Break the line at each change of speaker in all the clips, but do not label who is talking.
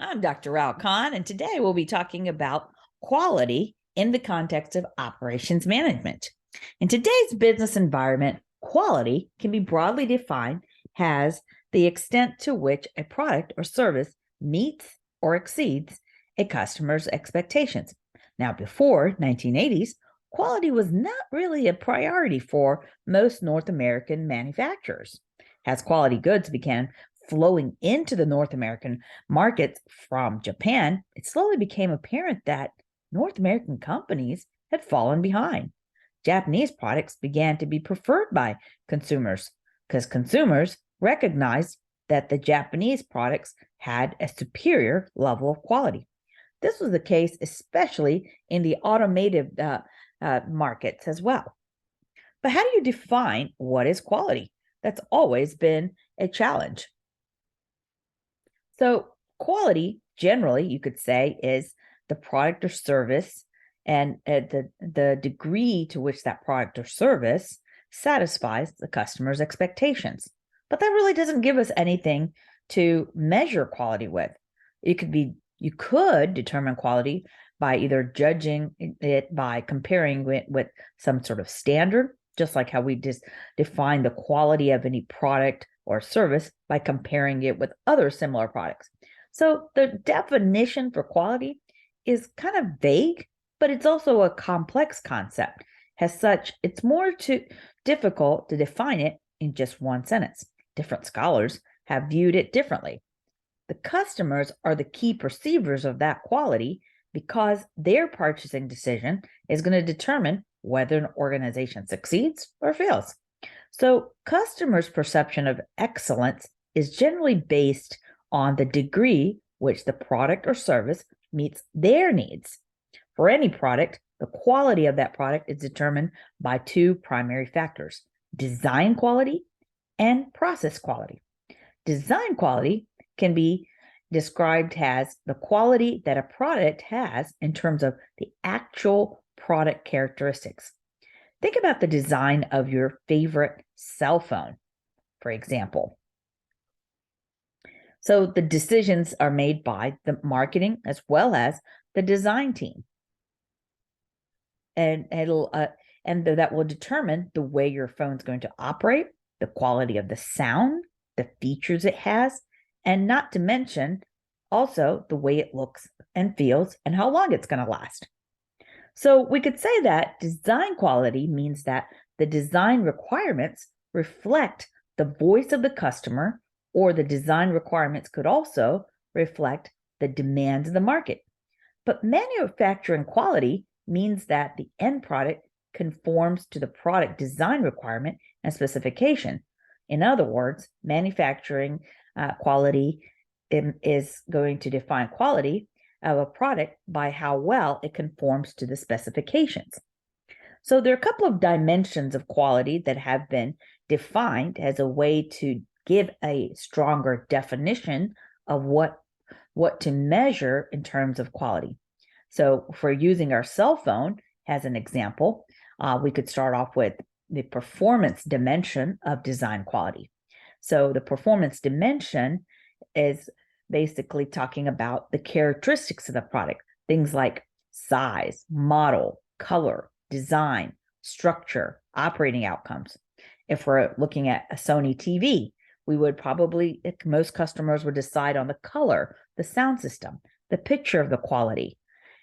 I'm Dr. Rao Khan, and today we'll be talking about quality in the context of operations management. In today's business environment, quality can be broadly defined as the extent to which a product or service meets or exceeds a customer's expectations. Now, before 1980s, quality was not really a priority for most North American manufacturers. As quality goods began flowing into the North American markets from Japan, it slowly became apparent that North American companies had fallen behind. Japanese products began to be preferred by consumers because consumers recognized that the Japanese products had a superior level of quality. This was the case especially in the automotive markets as well. But how do you define what is quality? That's always been a challenge. So, quality, generally, you could say, is the product or service and the degree to which that product or service satisfies the customer's expectations. But that really doesn't give us anything to measure quality with. You could determine quality by either judging it by comparing it with some sort of standard, just like how we just define the quality of any product or service by comparing it with other similar products. So the definition for quality is kind of vague, but it's also a complex concept. As such, it's more difficult to define it in just one sentence. Different scholars have viewed it differently. The customers are the key perceivers of that quality because their purchasing decision is going to determine whether an organization succeeds or fails. So, customers' perception of excellence is generally based on the degree which the product or service meets their needs. For any product, the quality of that product is determined by two primary factors: design quality and process quality. Design quality can be described as the quality that a product has in terms of the actual product characteristics. Think about the design of your favorite cell phone, for example. So the decisions are made by the marketing as well as the design team. And that will determine the way your phone's going to operate, the quality of the sound, the features it has, and not to mention also the way it looks and feels and how long it's going to last. So we could say that design quality means that the design requirements reflect the voice of the customer, or the design requirements could also reflect the demands of the market. But manufacturing quality means that the end product conforms to the product design requirement and specification. In other words, manufacturing quality is going to define quality of a product by how well it conforms to the specifications. So there are a couple of dimensions of quality that have been defined as a way to give a stronger definition of what to measure in terms of quality. So if we're using our cell phone as an example, we could start off with the performance dimension of design quality. So the performance dimension is basically talking about the characteristics of the product, things like size, model, color, design, structure, operating outcomes. If we're looking at a Sony TV, we would probably, most customers would decide on the color, the sound system, the picture of the quality,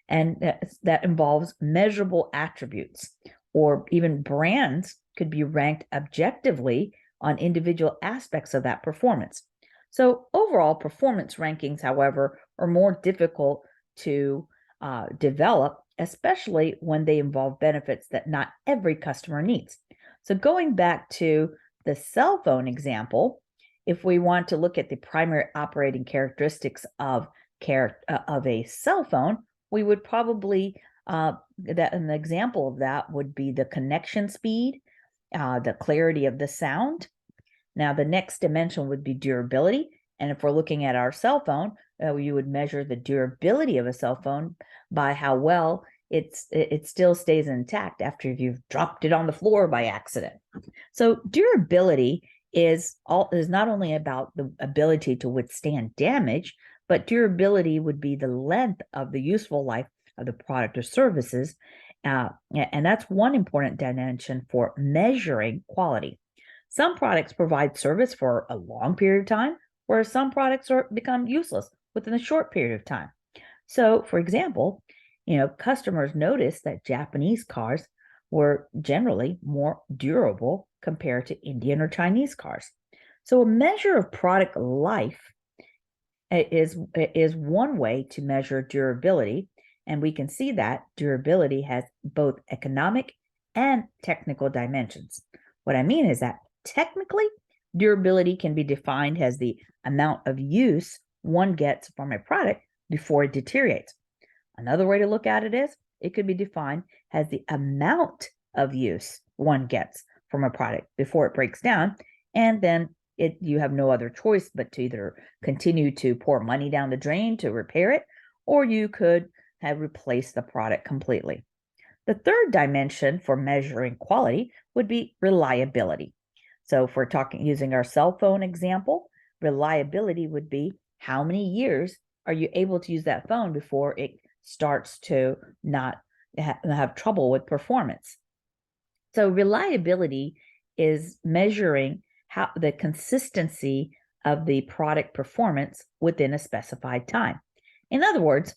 and that involves measurable attributes. Or even brands could be ranked objectively on individual aspects of that performance. So overall performance rankings, however, are more difficult to develop, especially when they involve benefits that not every customer needs. So going back to the cell phone example, if we want to look at the primary operating characteristics of a cell phone, we would probably, that an example of that would be the connection speed, the clarity of the sound. Now, the next dimension would be durability. And if we're looking at our cell phone, you would measure the durability of a cell phone by how well it still stays intact after you've dropped it on the floor by accident. So durability is not only about the ability to withstand damage, But durability would be the length of the useful life of the product or services. And that's one important dimension for measuring quality. Some products provide service for a long period of time, whereas some products become useless within a short period of time. So, for example, customers noticed that Japanese cars were generally more durable compared to Indian or Chinese cars. So, a measure of product life is one way to measure durability, and we can see that durability has both economic and technical dimensions. What I mean is that technically, durability can be defined as the amount of use one gets from a product before it deteriorates. Another way to look at it is it could be defined as the amount of use one gets from a product before it breaks down, and then you have no other choice but to either continue to pour money down the drain to repair it, or you could have replaced the product completely. The third dimension for measuring quality would be reliability. So if we're using our cell phone example, reliability would be how many years are you able to use that phone before it starts to not have trouble with performance. So reliability is measuring how the consistency of the product performance within a specified time. In other words,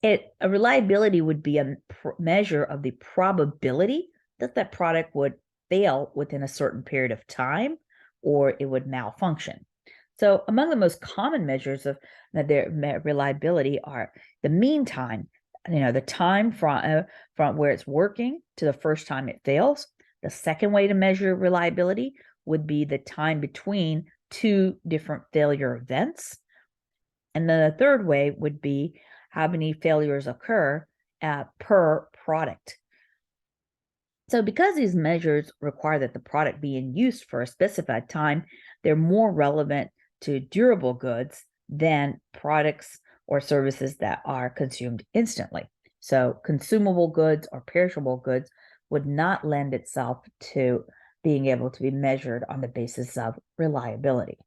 a reliability would be a measure of the probability that that product would fail within a certain period of time or it would malfunction. So among the most common measures of their reliability are the mean time, the time from where it's working to the first time it fails. The second way to measure reliability would be the time between two different failure events. And then the third way would be how many failures occur per product. So because these measures require that the product be in use for a specified time, they're more relevant to durable goods than products or services that are consumed instantly. So consumable goods or perishable goods would not lend itself to being able to be measured on the basis of reliability.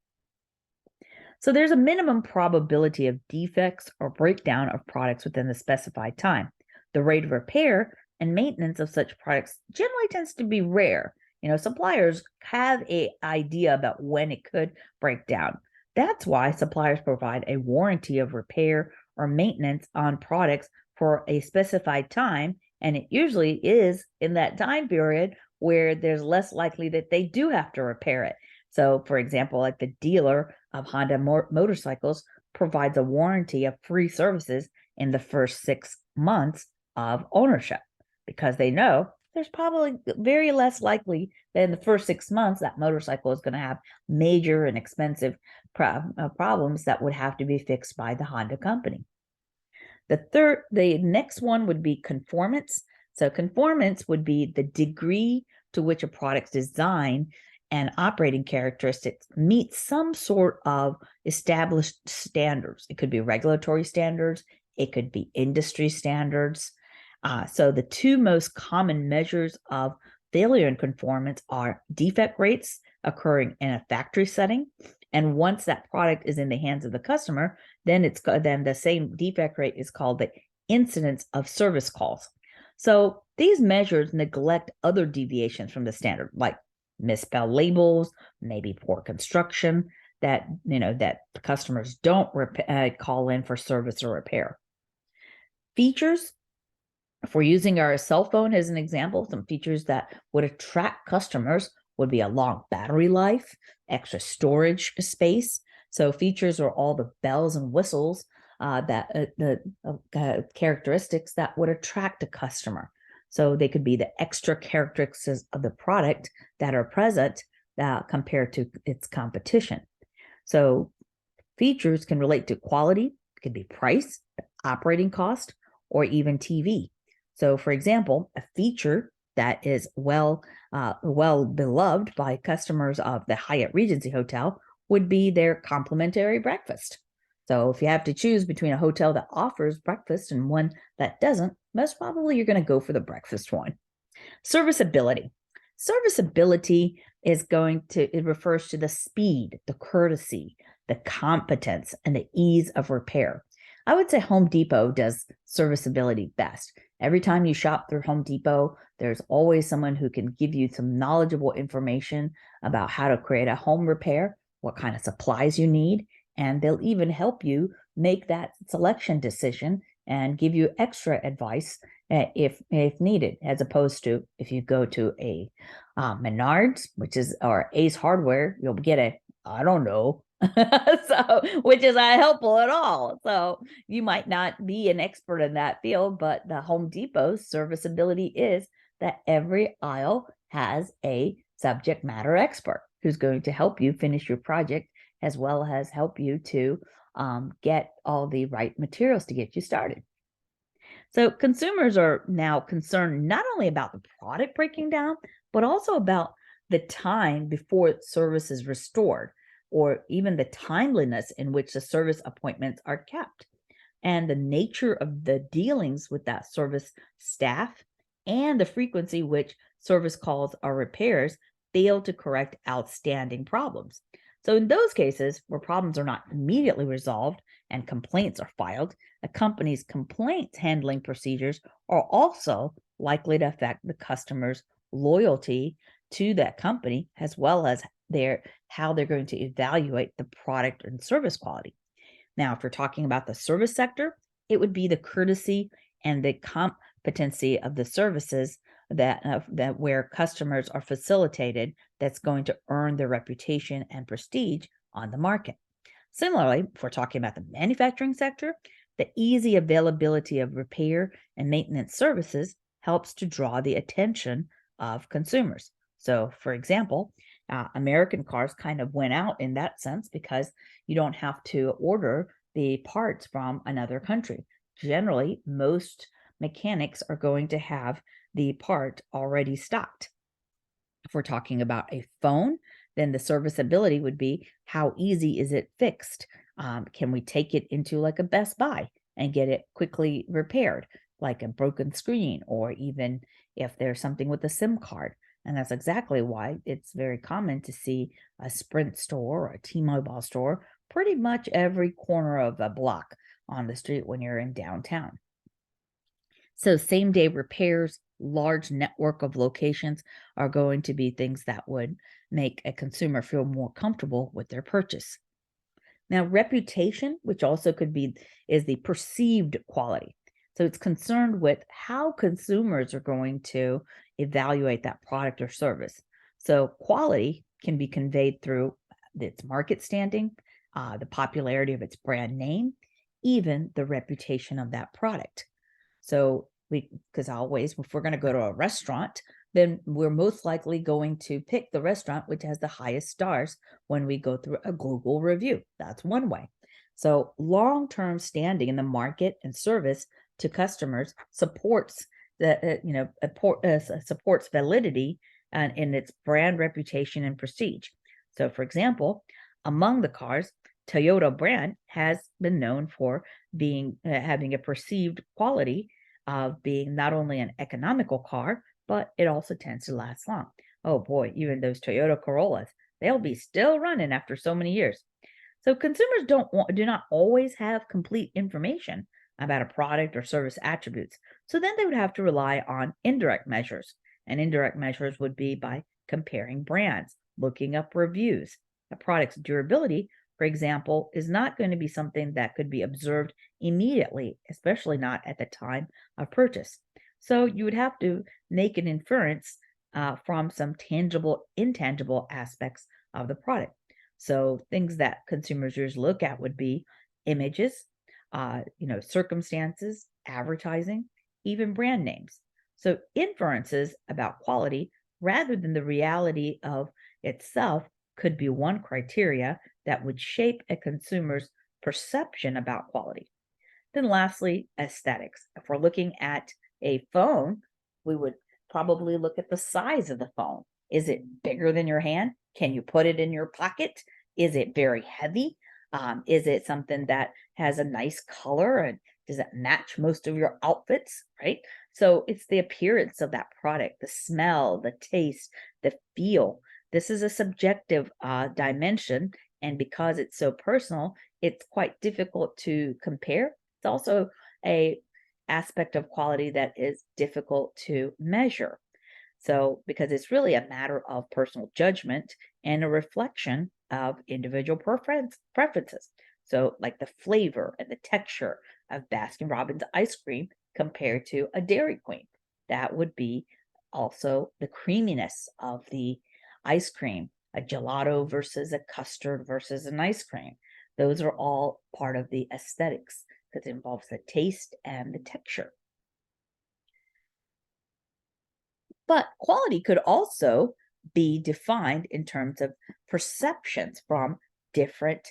So there's a minimum probability of defects or breakdown of products within the specified time. The rate of repair and maintenance of such products generally tends to be rare. Suppliers have an idea about when it could break down. That's why suppliers provide a warranty of repair or maintenance on products for a specified time, and it usually is in that time period where there's less likely that they do have to repair it. So, for example, like the dealer of Honda motorcycles provides a warranty of free services in the first 6 months of ownership because they know there's probably very less likely that in the first 6 months that motorcycle is going to have major and expensive problems that would have to be fixed by the Honda company. The next one would be conformance. So conformance would be the degree to which a product's design and operating characteristics meet some sort of established standards. It could be regulatory standards. It could be industry standards. So the two most common measures of failure and conformance are defect rates occurring in a factory setting. And once that product is in the hands of the customer, then the same defect rate is called the incidence of service calls. So these measures neglect other deviations from the standard, like misspelled labels, maybe poor construction, that customers don't call in for service or repair. Features, if we're using our cell phone as an example, some features that would attract customers would be a long battery life, extra storage space. So features are all the bells and whistles characteristics that would attract a customer. So they could be the extra characteristics of the product that are present compared to its competition. So features can relate to quality, it could be price, operating cost, or even TV. So for example, a feature that is well beloved by customers of the Hyatt Regency Hotel would be their complimentary breakfast. So if you have to choose between a hotel that offers breakfast and one that doesn't, most probably you're going to go for the breakfast one. Serviceability. Serviceability it refers to the speed, the courtesy, the competence, and the ease of repair. I would say Home Depot does serviceability best. Every time you shop through Home Depot, there's always someone who can give you some knowledgeable information about how to create a home repair, what kind of supplies you need, and they'll even help you make that selection decision and give you extra advice if needed, as opposed to if you go to a Menards, or Ace Hardware, you'll get I don't know, so which is not helpful at all. So you might not be an expert in that field, but the Home Depot's serviceability is that every aisle has a subject matter expert who's going to help you finish your project, as well as help you to get all the right materials to get you started. So consumers are now concerned not only about the product breaking down, but also about the time before service is restored, or even the timeliness in which the service appointments are kept, and the nature of the dealings with that service staff, and the frequency which service calls or repairs fail to correct outstanding problems. So in those cases where problems are not immediately resolved and complaints are filed, a company's complaints handling procedures are also likely to affect the customer's loyalty to that company, as well as how they're going to evaluate the product and service quality. Now, if we're talking about the service sector, it would be the courtesy and the competency of the services that where customers are facilitated that's going to earn their reputation and prestige on the market. Similarly, if we're talking about the manufacturing sector, the easy availability of repair and maintenance services helps to draw the attention of consumers. So, for example, American cars kind of went out in that sense because you don't have to order the parts from another country. Generally, most mechanics are going to have the part already stocked. If we're talking about a phone, then the serviceability would be, how easy is it fixed? Can we take it into like a Best Buy and get it quickly repaired, like a broken screen, or even if there's something with a SIM card? And that's exactly why it's very common to see a Sprint store or a T-Mobile store pretty much every corner of a block on the street when you're in downtown. So same day repairs, large network of locations are going to be things that would make a consumer feel more comfortable with their purchase. Now, reputation, which also is the perceived quality. So it's concerned with how consumers are going to evaluate that product or service. So quality can be conveyed through its market standing, the popularity of its brand name, even the reputation of that product. So because always, if we're going to go to a restaurant, then we're most likely going to pick the restaurant which has the highest stars when we go through a Google review. That's one way. So long-term standing in the market and service to customers supports supports validity and in its brand reputation and prestige. So, for example, among the cars, Toyota brand has been known for being having a perceived quality of being not only an economical car, but it also tends to last long. Oh boy, even those Toyota Corollas, they'll be still running after so many years. So consumers do not always have complete information about a product or service attributes. So then they would have to rely on indirect measures. And indirect measures would be by comparing brands, looking up reviews. A product's durability, for example, is not going to be something that could be observed immediately, especially not at the time of purchase. So you would have to make an inference from some tangible, intangible aspects of the product. So things that consumers usually look at would be images, circumstances, advertising, even brand names. So inferences about quality rather than the reality of itself could be one criteria that would shape a consumer's perception about quality. Then lastly, aesthetics. If we're looking at a phone, we would probably look at the size of the phone. Is it bigger than your hand? Can you put it in your pocket? Is it very heavy? Is it something that has a nice color, and does it match most of your outfits, right? So it's the appearance of that product, the smell, the taste, the feel. This is a subjective dimension, And because it's so personal, it's quite difficult to compare. It's also a aspect of quality that is difficult to measure. So, because it's really a matter of personal judgment and a reflection of individual preferences. So, like the flavor and the texture of Baskin Robbins ice cream compared to a Dairy Queen. That would be also the creaminess of the ice cream, a gelato versus a custard versus an ice cream. Those are all part of the aesthetics because it involves the taste and the texture. But quality could also be defined in terms of perceptions from different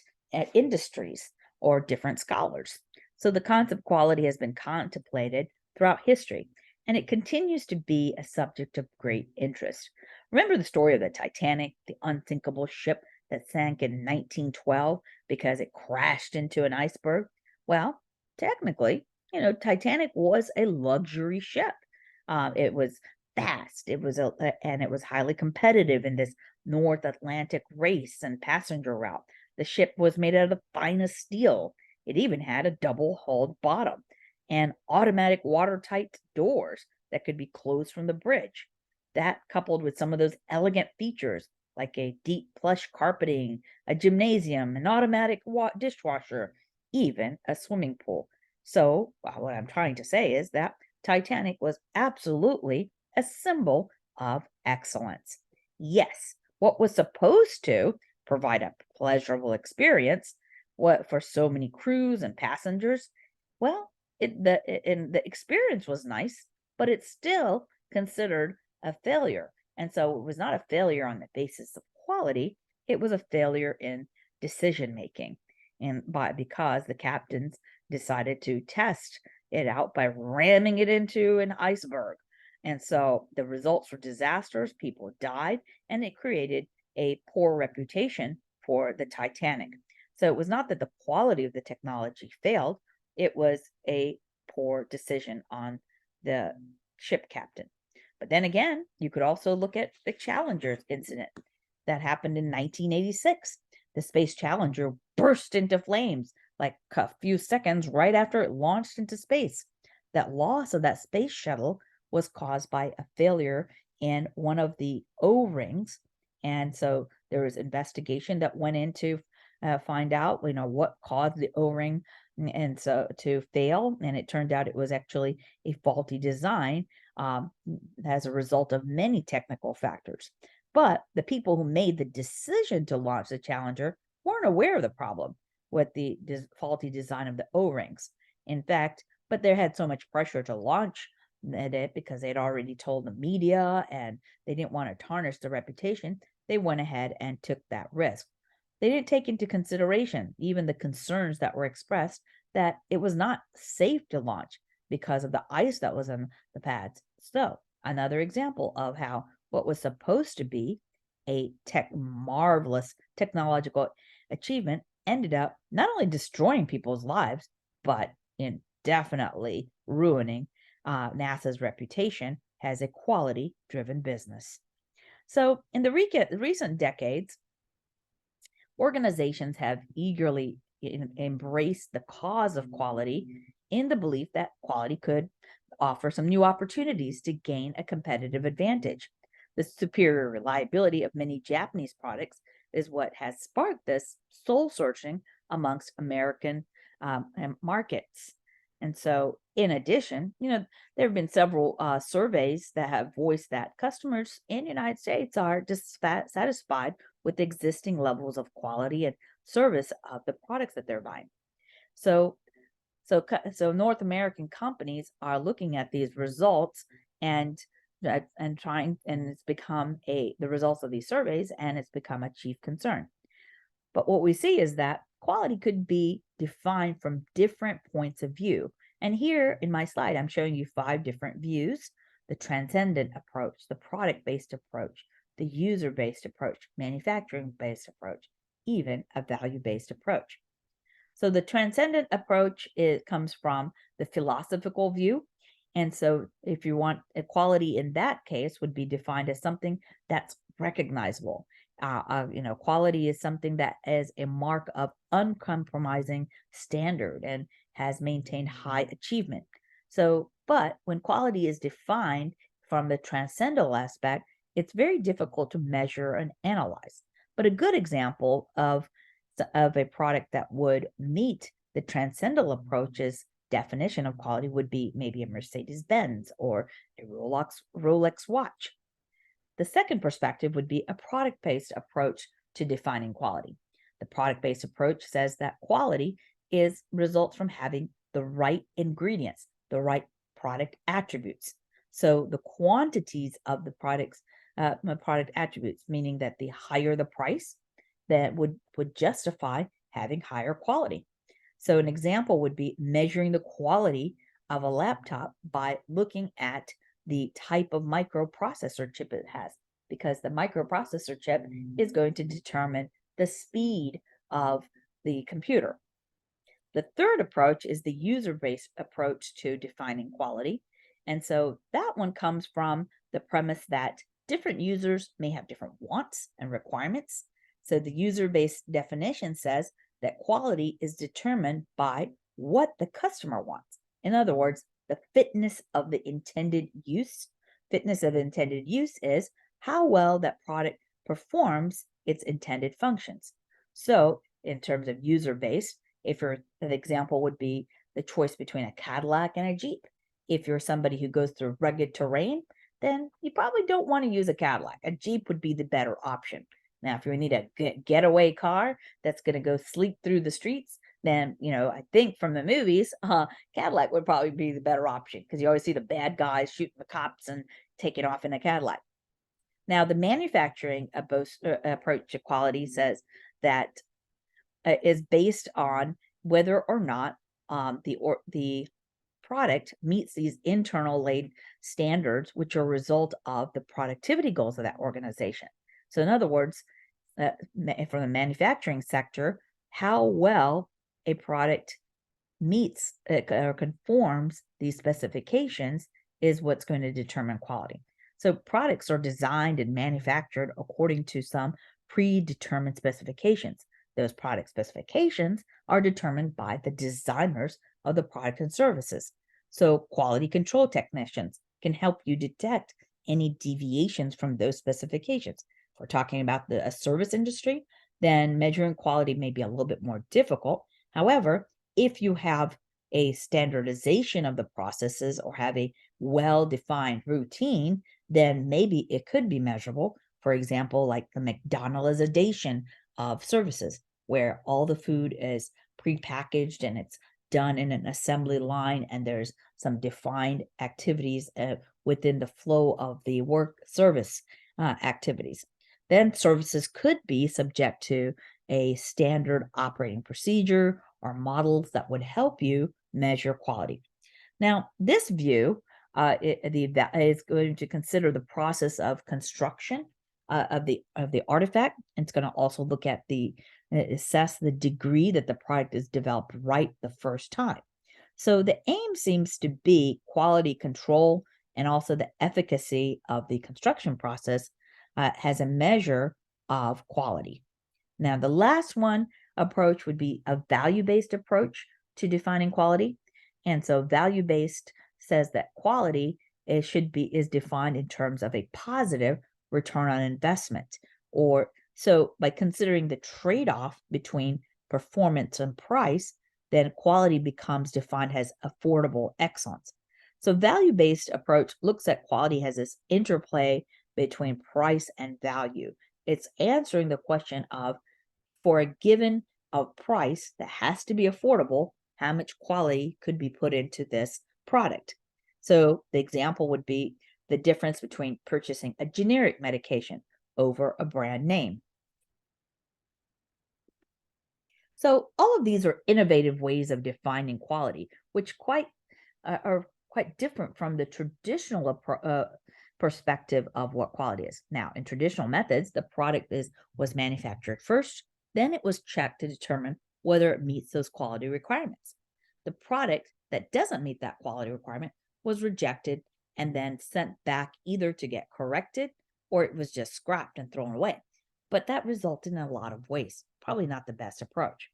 industries or different scholars. So the concept of quality has been contemplated throughout history, and it continues to be a subject of great interest. Remember the story of the Titanic, the unsinkable ship that sank in 1912 because it crashed into an iceberg? Well, technically, Titanic was a luxury ship. It was fast. And it was highly competitive in this North Atlantic race and passenger route. The ship was made out of the finest steel. It even had a double-hulled bottom and automatic watertight doors that could be closed from the bridge. That coupled with some of those elegant features like a deep plush carpeting, a gymnasium, an automatic dishwasher, even a swimming pool. So, what I'm trying to say is that Titanic was absolutely a symbol of excellence. Yes, what was supposed to provide a pleasurable experience what for so many crews and passengers, well, the experience was nice, but it's still considered a failure. And so it was not a failure on the basis of quality, it was a failure in decision making. And because the captains decided to test it out by ramming it into an iceberg. And so the results were disastrous. People died, and it created a poor reputation for the Titanic. So it was not that the quality of the technology failed, it was a poor decision on the ship captain. But then again, you could also look at the Challenger incident that happened in 1986. The Space Challenger burst into flames like a few seconds right after it launched into space. That loss of that space shuttle was caused by a failure in one of the O-rings. And so there was investigation that went into find out, what caused the O-ring and so to fail. And it turned out it was actually a faulty design as a result of many technical factors. But the people who made the decision to launch the Challenger weren't aware of the problem with the faulty design of the O-rings. In fact, but they had so much pressure to launch it because they'd already told the media and they didn't want to tarnish the reputation. They went ahead and took that risk. They didn't take into consideration even the concerns that were expressed that it was not safe to launch because of the ice that was on the pads. So, another example of how what was supposed to be a marvelous technological achievement ended up not only destroying people's lives, but indefinitely ruining NASA's reputation as a quality-driven business. So, in the recent decades, organizations have eagerly embraced the cause of quality in the belief that quality could offer some new opportunities to gain a competitive advantage. The superior reliability of many Japanese products is what has sparked this soul searching amongst American markets. And so, in addition, there have been several surveys that have voiced that customers in the United States are dissatisfied with existing levels of quality and service of the products that they're buying. So, so North American companies are looking at these results and trying, and it's become the results of these surveys, and it's become a chief concern. But what we see is that quality could be defined from different points of view. And here in my slide, I'm showing you 5 different views: the transcendent approach, the product-based approach, the user-based approach, manufacturing-based approach, even a value-based approach. So the transcendent approach comes from the philosophical view. And so if you want equality in that case would be defined as something that's recognizable. Quality is something that is a mark of uncompromising standard and has maintained high achievement. So, but when quality is defined from the transcendental aspect, it's very difficult to measure and analyze. But a good example of a product that would meet the transcendental approach's definition of quality would be maybe a Mercedes Benz or a Rolex watch. The second perspective would be a product based approach to defining quality. The product based approach says that quality is results from having the right ingredients, the right product attributes. So the quantities of the product attributes, meaning that the higher the price, that would justify having higher quality. So an example would be measuring the quality of a laptop by looking at the type of microprocessor chip it has, because the microprocessor chip is going to determine the speed of the computer. The third approach is the user-based approach to defining quality. And so that one comes from the premise that different users may have different wants and requirements. So the user-based definition says that quality is determined by what the customer wants. In other words, the fitness of the intended use. Fitness of intended use is how well that product performs its intended functions. So in terms of user-based, if an example would be the choice between a Cadillac and a Jeep. If you're somebody who goes through rugged terrain, then you probably don't want to use a Cadillac. A Jeep would be the better option. Now, if you need a getaway car that's going to go sleep through the streets, then, I think from the movies, Cadillac would probably be the better option because you always see the bad guys shooting the cops and taking off in a Cadillac. Now, the manufacturing approach to quality says that is based on whether or not the product meets these internal laid standards, which are a result of the productivity goals of that organization. So, in other words, from the manufacturing sector, how well a product meets or conforms these specifications is what's going to determine quality. So, products are designed and manufactured according to some predetermined specifications. Those product specifications are determined by the designers of the product and services. So, quality control technicians can help you detect any deviations from those specifications. If we're talking about a service industry, then measuring quality may be a little bit more difficult. However, if you have a standardization of the processes or have a well-defined routine, then maybe it could be measurable. For example, like the McDonaldization of services, where all the food is prepackaged and it's done in an assembly line, and there's some defined activities within the flow of the work service activities. Then services could be subject to a standard operating procedure or models that would help you measure quality. Now, this view is going to consider the process of construction of the artifact. And it's going to also look at assess the degree that the product is developed right the first time. So the aim seems to be quality control and also the efficacy of the construction process as a measure of quality. Now, the last one approach would be a value-based approach to defining quality. And so value-based says that quality is defined in terms of a positive return on investment. Or so by considering the trade-off between performance and price, then quality becomes defined as affordable excellence. So value-based approach looks at quality as this interplay between price and value. It's answering the question of, for a given price that has to be affordable, how much quality could be put into this product. So the example would be the difference between purchasing a generic medication over a brand name. So all of these are innovative ways of defining quality, which are quite different from the traditional perspective of what quality is. Now, in traditional methods, the product was manufactured first, then it was checked to determine whether it meets those quality requirements. The product that doesn't meet that quality requirement was rejected and then sent back either to get corrected or it was just scrapped and thrown away. but that resulted in a lot of waste. Probably not the best approach.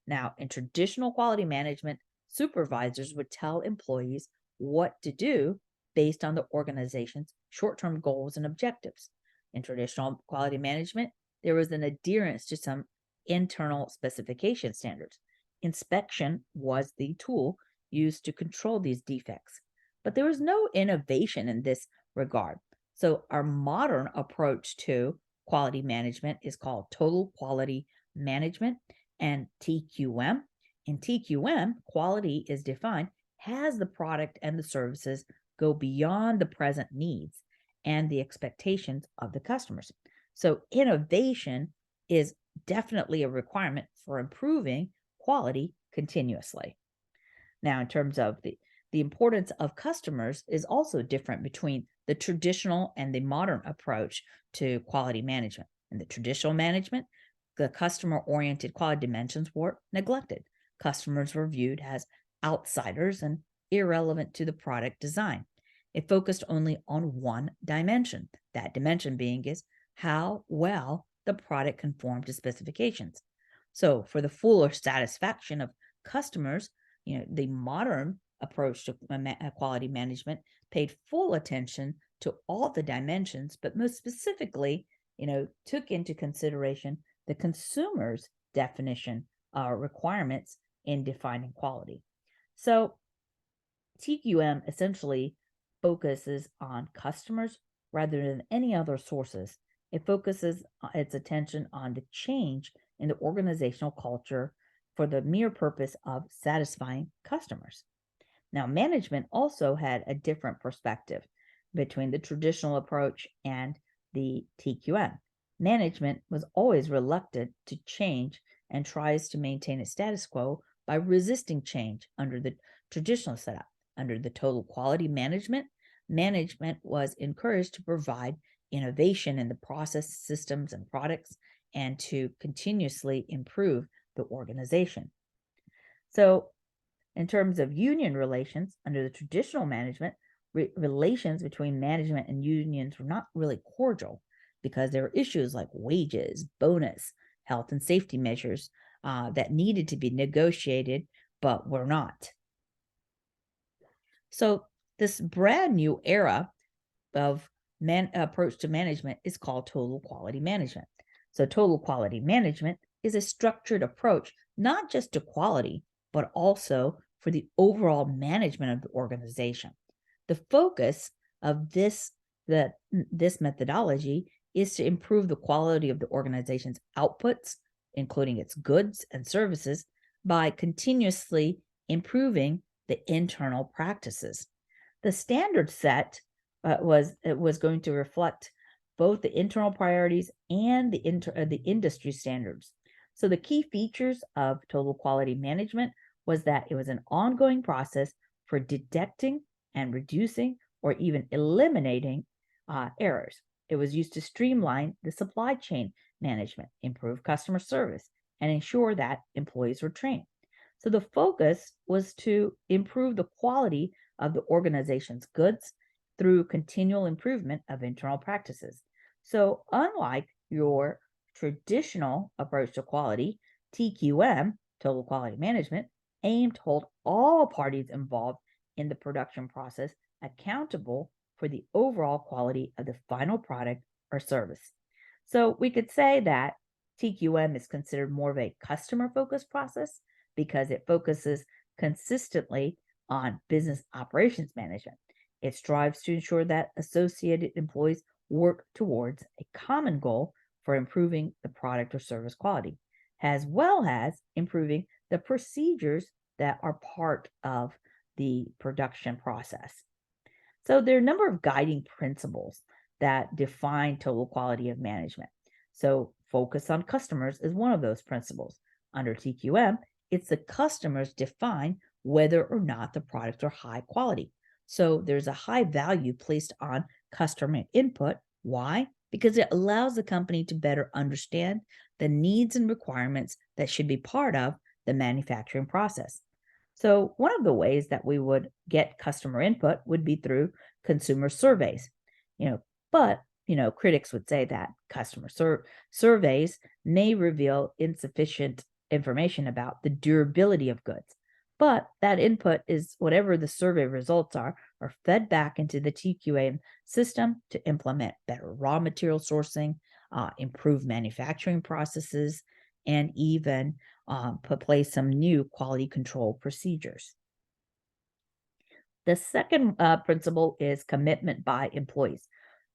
Now, in traditional quality management, supervisors would tell employees what to do based on the organization's short term goals and objectives. In traditional quality management, there was an adherence to some internal specification standards. Inspection was the tool used to control these defects, but there was no innovation in this regard. So, our modern approach to quality management is called total quality management and TQM. In TQM, quality is defined as the product and the services go beyond the present needs and the expectations of the customers. So, innovation is definitely a requirement for improving quality continuously. Now, in terms of the importance of customers is also different between the traditional and the modern approach to quality management. In the traditional management, the customer oriented quality dimensions were neglected. Customers were viewed as outsiders and irrelevant to the product design. It focused only on one dimension. That dimension being is how well the product conformed to specifications. So, for the fuller satisfaction of customers, the modern approach to quality management paid full attention to all the dimensions, but most specifically, took into consideration the consumer's definition requirements in defining quality. So, TQM essentially focuses on customers rather than any other sources. It focuses its attention on the change in the organizational culture for the mere purpose of satisfying customers. Now, management also had a different perspective between the traditional approach and the TQM. Management was always reluctant to change and tries to maintain a status quo by resisting change under the traditional setup. Under the total quality management, management was encouraged to provide innovation in the process, systems, and products, and to continuously improve the organization. So, in terms of union relations, under the traditional management, relations between management and unions were not really cordial because there were issues like wages, bonus, health and safety measures that needed to be negotiated but were not. So, this brand new era of approach to management is called total quality management. So, total quality management is a structured approach not just to quality, but also for the overall management of the organization. The focus of this methodology is to improve the quality of the organization's outputs, including its goods and services, by continuously improving the internal practices. The standard set was going to reflect both the internal priorities and the industry standards. So the key features of total quality management was that it was an ongoing process for detecting and reducing or even eliminating errors. It was used to streamline the supply chain management, improve customer service, and ensure that employees were trained. So the focus was to improve the quality of the organization's goods through continual improvement of internal practices. So unlike your traditional approach to quality, TQM, total quality management, aimed to hold all parties involved in the production process accountable for the overall quality of the final product or service. So we could say that TQM is considered more of a customer focused process because it focuses consistently on business operations management. It strives to ensure that associated employees work towards a common goal for improving the product or service quality, as well as improving the procedures that are part of the production process. So there are a number of guiding principles that define total quality of management. So focus on customers is one of those principles. Under TQM, it's the customers define whether or not the products are high quality. So there's a high value placed on customer input. Why? Because it allows the company to better understand the needs and requirements that should be part of the manufacturing process. So one of the ways that we would get customer input would be through consumer surveys. But critics would say that customer surveys may reveal insufficient information about the durability of goods. But that input is whatever the survey results are fed back into the TQM system to implement better raw material sourcing, improve manufacturing processes, and even place some new quality control procedures. The second principle is commitment by employees.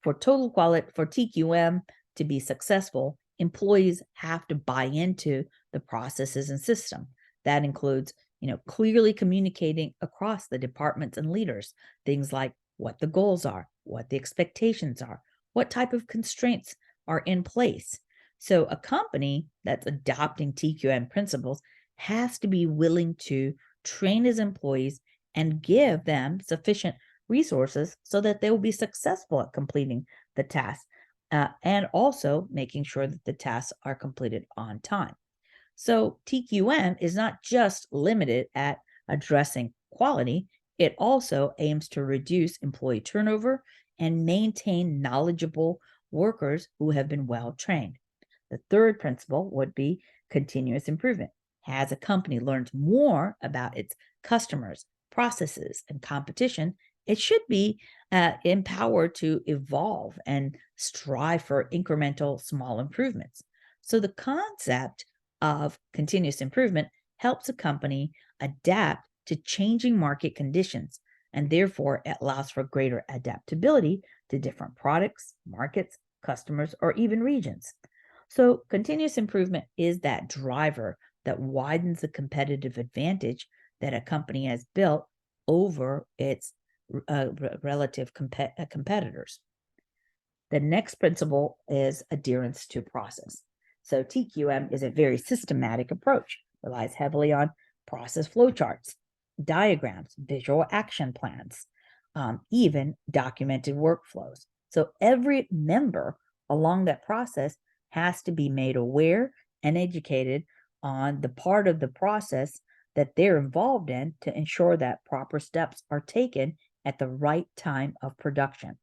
For TQM to be successful, employees have to buy into the processes and system. That includes, clearly communicating across the departments and leaders, things like what the goals are, what the expectations are, what type of constraints are in place. So a company that's adopting TQM principles has to be willing to train its employees and give them sufficient resources so that they will be successful at completing the task, and also making sure that the tasks are completed on time. So TQM is not just limited at addressing quality, it also aims to reduce employee turnover and maintain knowledgeable workers who have been well trained. The third principle would be continuous improvement. As a company learns more about its customers, processes, and competition, it should be empowered to evolve and strive for incremental small improvements. So the concept of continuous improvement helps a company adapt to changing market conditions, and therefore it allows for greater adaptability to different products, markets, customers, or even regions. So continuous improvement is that driver that widens the competitive advantage that a company has built over its relative competitors. The next principle is adherence to process. So TQM is a very systematic approach, relies heavily on process flowcharts, diagrams, visual action plans, even documented workflows. So every member along that process has to be made aware and educated on the part of the process that they're involved in to ensure that proper steps are taken at the right time of production.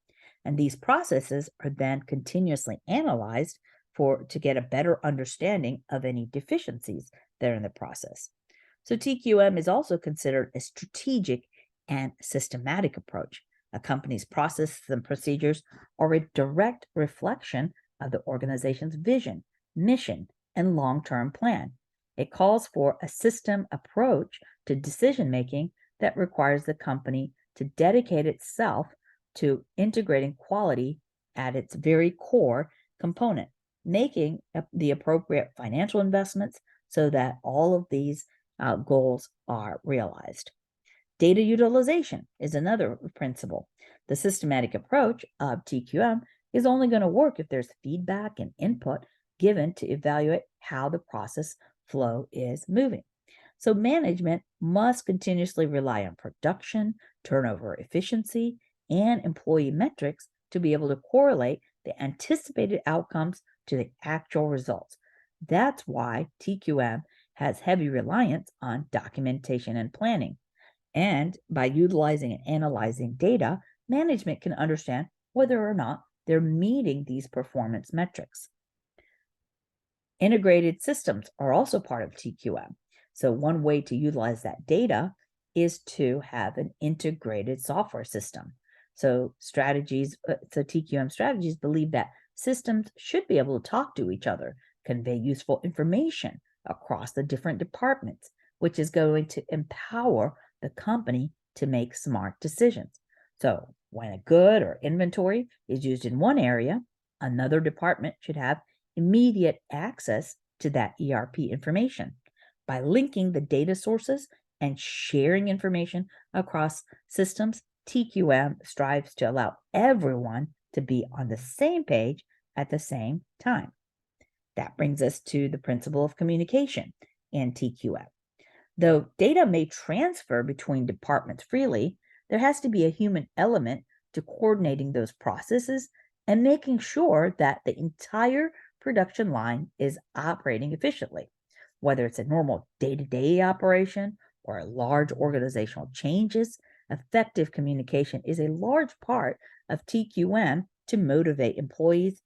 And these processes are then continuously analyzed to get a better understanding of any deficiencies that are in the process. So TQM is also considered a strategic and systematic approach. A company's processes and procedures are a direct reflection of the organization's vision, mission, and long-term plan. It calls for a system approach to decision-making that requires the company to dedicate itself to integrating quality at its very core component, making the appropriate financial investments so that all of these goals are realized. Data utilization is another principle. The systematic approach of TQM is only going to work if there's feedback and input given to evaluate how the process flow is moving. So management must continuously rely on production, turnover efficiency, and employee metrics to be able to correlate the anticipated outcomes to the actual results. That's why TQM has heavy reliance on documentation and planning. And by utilizing and analyzing data, management can understand whether or not they're meeting these performance metrics. Integrated systems are also part of TQM. So one way to utilize that data is to have an integrated software system. So TQM strategies believe that systems should be able to talk to each other, convey useful information across the different departments, which is going to empower the company to make smart decisions. So when a good or inventory is used in one area, another department should have immediate access to that ERP information. By linking the data sources and sharing information across systems, TQM strives to allow everyone to be on the same page at the same time. That brings us to the principle of communication in TQM. Though data may transfer between departments freely, there has to be a human element to coordinating those processes and making sure that the entire production line is operating efficiently. Whether it's a normal day-to-day operation or large organizational changes, effective communication is a large part of TQM to motivate employees,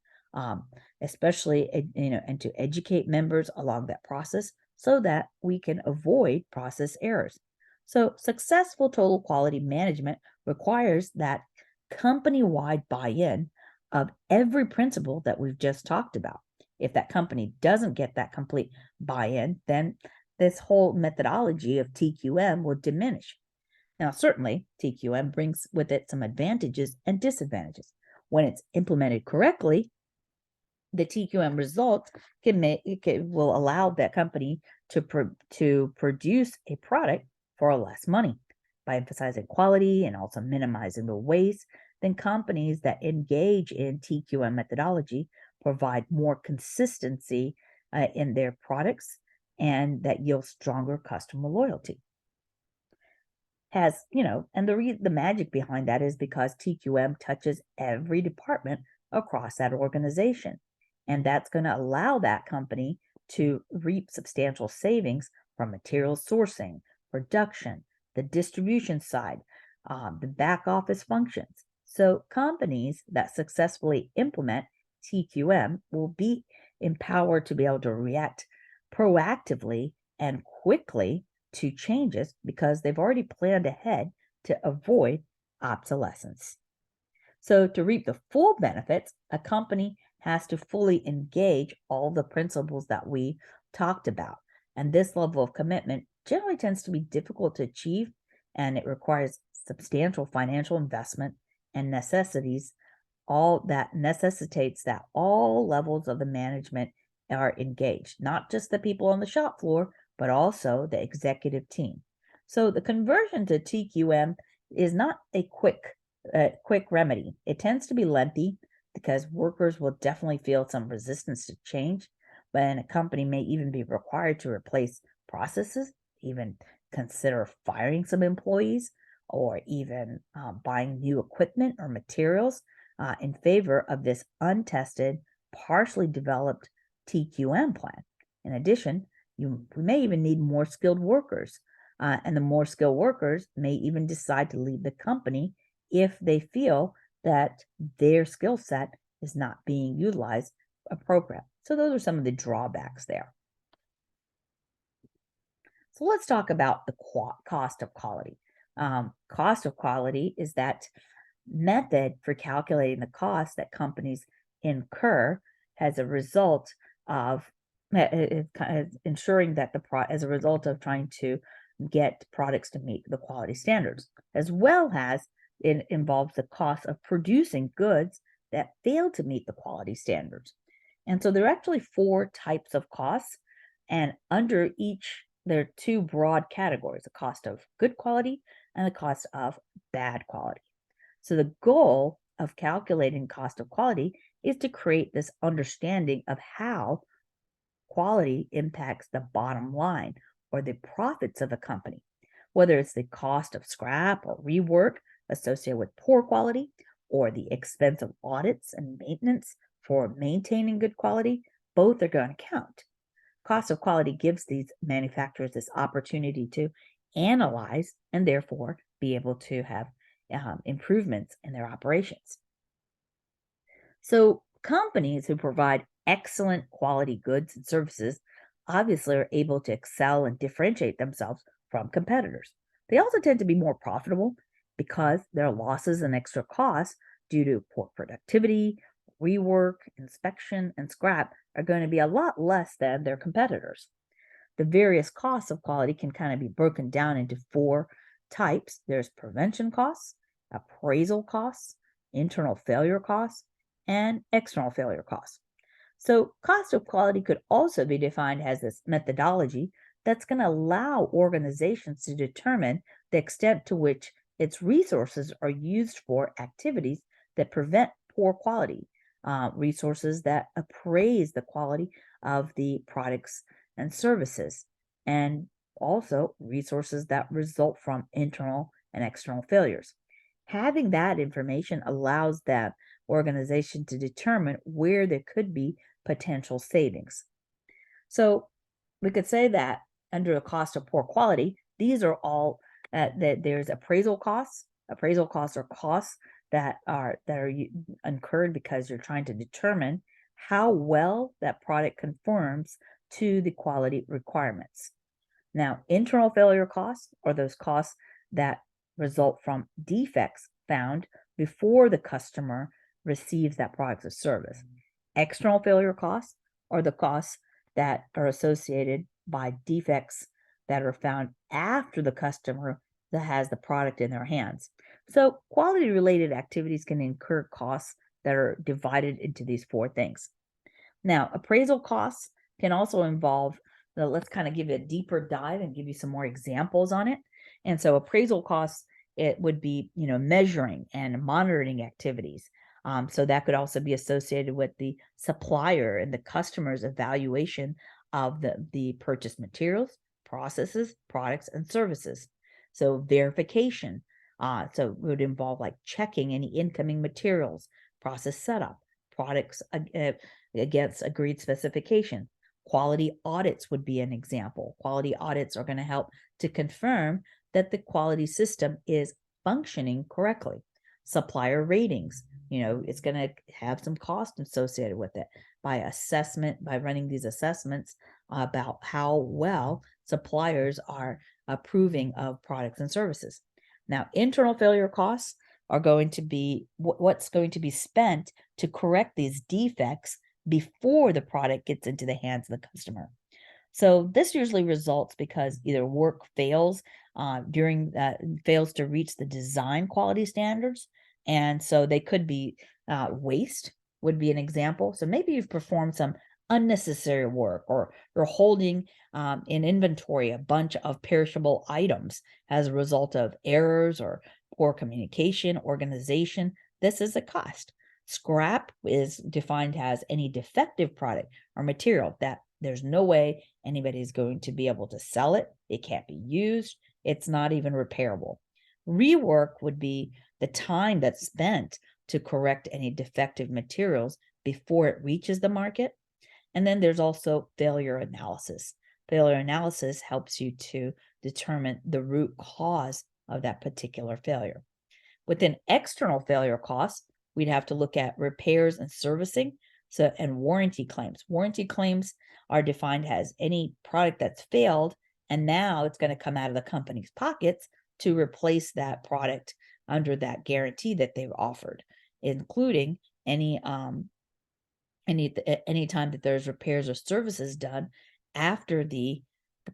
especially and to educate members along that process so that we can avoid process errors. So successful total quality management requires that company-wide buy-in of every principle that we've just talked about. If that company doesn't get that complete buy-in, then this whole methodology of TQM will diminish. Now, certainly, TQM brings with it some advantages and disadvantages. When it's implemented correctly, the TQM result will allow that company to produce a product for less money by emphasizing quality and also minimizing the waste. Then companies that engage in TQM methodology provide more consistency in their products, and that yields stronger customer loyalty. And the magic behind that is because TQM touches every department across that organization. And that's going to allow that company to reap substantial savings from material sourcing, production, the distribution side, the back office functions. So companies that successfully implement TQM will be empowered to be able to react proactively and quickly to changes because they've already planned ahead to avoid obsolescence. So to reap the full benefits, a company has to fully engage all the principles that we talked about. And this level of commitment generally tends to be difficult to achieve, and it requires substantial financial investment and necessitates that all levels of the management are engaged, not just the people on the shop floor, but also the executive team. So the conversion to TQM is not a quick remedy. It tends to be lengthy because workers will definitely feel some resistance to change, but a company may even be required to replace processes, even consider firing some employees, or even buying new equipment or materials in favor of this untested, partially developed TQM plan. In addition, we may even need more skilled workers, and the more skilled workers may even decide to leave the company if they feel that their skill set is not being utilized appropriately. So those are some of the drawbacks there. So let's talk about the cost of quality. Cost of quality is that method for calculating the cost that companies incur as a result of ensuring that as a result of trying to get products to meet the quality standards, as well as it involves the cost of producing goods that fail to meet the quality standards. And so there are actually 4 types of costs, and under each there are 2 broad categories: the cost of good quality and the cost of bad quality. So the goal of calculating cost of quality is to create this understanding of how quality impacts the bottom line or the profits of a company, whether it's the cost of scrap or rework associated with poor quality, or the expense of audits and maintenance for maintaining good quality. Both are going to count. Cost of quality gives these manufacturers this opportunity to analyze and therefore be able to have improvements in their operations. So companies who provide excellent quality goods and services obviously are able to excel and differentiate themselves from competitors. They also tend to be more profitable because their losses and extra costs due to poor productivity, rework, inspection, and scrap are going to be a lot less than their competitors. The various costs of quality can kind of be broken down into 4 types. There's prevention costs, appraisal costs, internal failure costs, and external failure costs. So cost of quality could also be defined as this methodology that's going to allow organizations to determine the extent to which its resources are used for activities that prevent poor quality, resources that appraise the quality of the products and services, and also resources that result from internal and external failures. Having that information allows that organization to determine where there could be potential savings. So we could say that under a cost of poor quality, these are all that there's appraisal costs. Appraisal costs are costs that are incurred because you're trying to determine how well that product conforms to the quality requirements. Now, internal failure costs are those costs that result from defects found before the customer receives that product or service. External failure costs are the costs that are associated by defects that are found after the customer that has the product in their hands. So, quality related activities can incur costs that are divided into these four things. Now, appraisal costs can also involve, let's kind of give it a deeper dive and give you some more examples on it. And so appraisal costs, it would be, measuring and monitoring activities. So that could also be associated with the supplier and the customer's evaluation of the purchased materials, processes, products, and services. So verification. So it would involve like checking any incoming materials, process setup, products against agreed specification. Quality audits would be an example. Quality audits are going to help to confirm that the quality system is functioning correctly. Supplier ratings, it's going to have some cost associated with it by running these assessments about how well suppliers are approving of products and services. Now, internal failure costs are going to be what's going to be spent to correct these defects before the product gets into the hands of the customer. So this usually results because either work fails fails to reach the design quality standards, and so they could be waste would be an example. So maybe you've performed some unnecessary work, or you're holding in inventory a bunch of perishable items as a result of errors or poor communication, organization. This is a cost. Scrap is defined as any defective product or material that there's no way anybody is going to be able to sell it. It can't be used. It's not even repairable. Rework would be the time that's spent to correct any defective materials before it reaches the market. And then there's also failure analysis. Failure analysis helps you to determine the root cause of that particular failure. Within external failure costs, we'd have to look at repairs and servicing, and warranty claims. Warranty claims are defined as any product that's failed, and now it's going to come out of the company's pockets to replace that product under that guarantee that they've offered, including any time that there's repairs or services done after the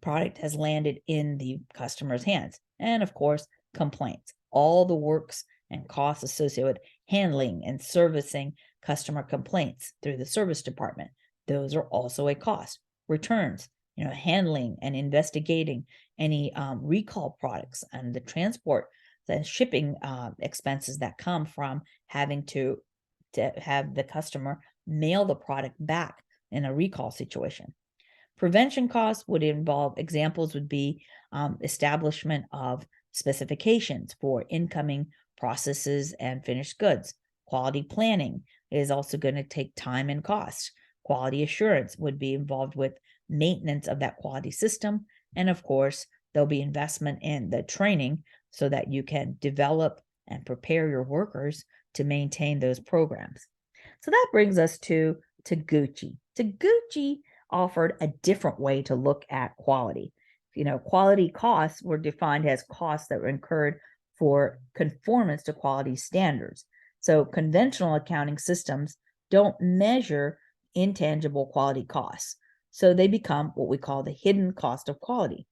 product has landed in the customer's hands. And of course, complaints, all the works and costs associated with handling and servicing customer complaints through the service department. Those are also a cost. Returns, handling and investigating any recall products, and the transport, the shipping expenses that come from having to have the customer mail the product back in a recall situation. Prevention costs would involve, examples would be establishment of specifications for incoming processes and finished goods. Quality planning is also going to take time and cost. Quality assurance would be involved with maintenance of that quality system. And of course, there'll be investment in the training so that you can develop and prepare your workers to maintain those programs. So that brings us to Taguchi. Taguchi offered a different way to look at quality. Quality costs were defined as costs that were incurred for conformance to quality standards. So conventional accounting systems don't measure intangible quality costs. So they become what we call the hidden cost of quality.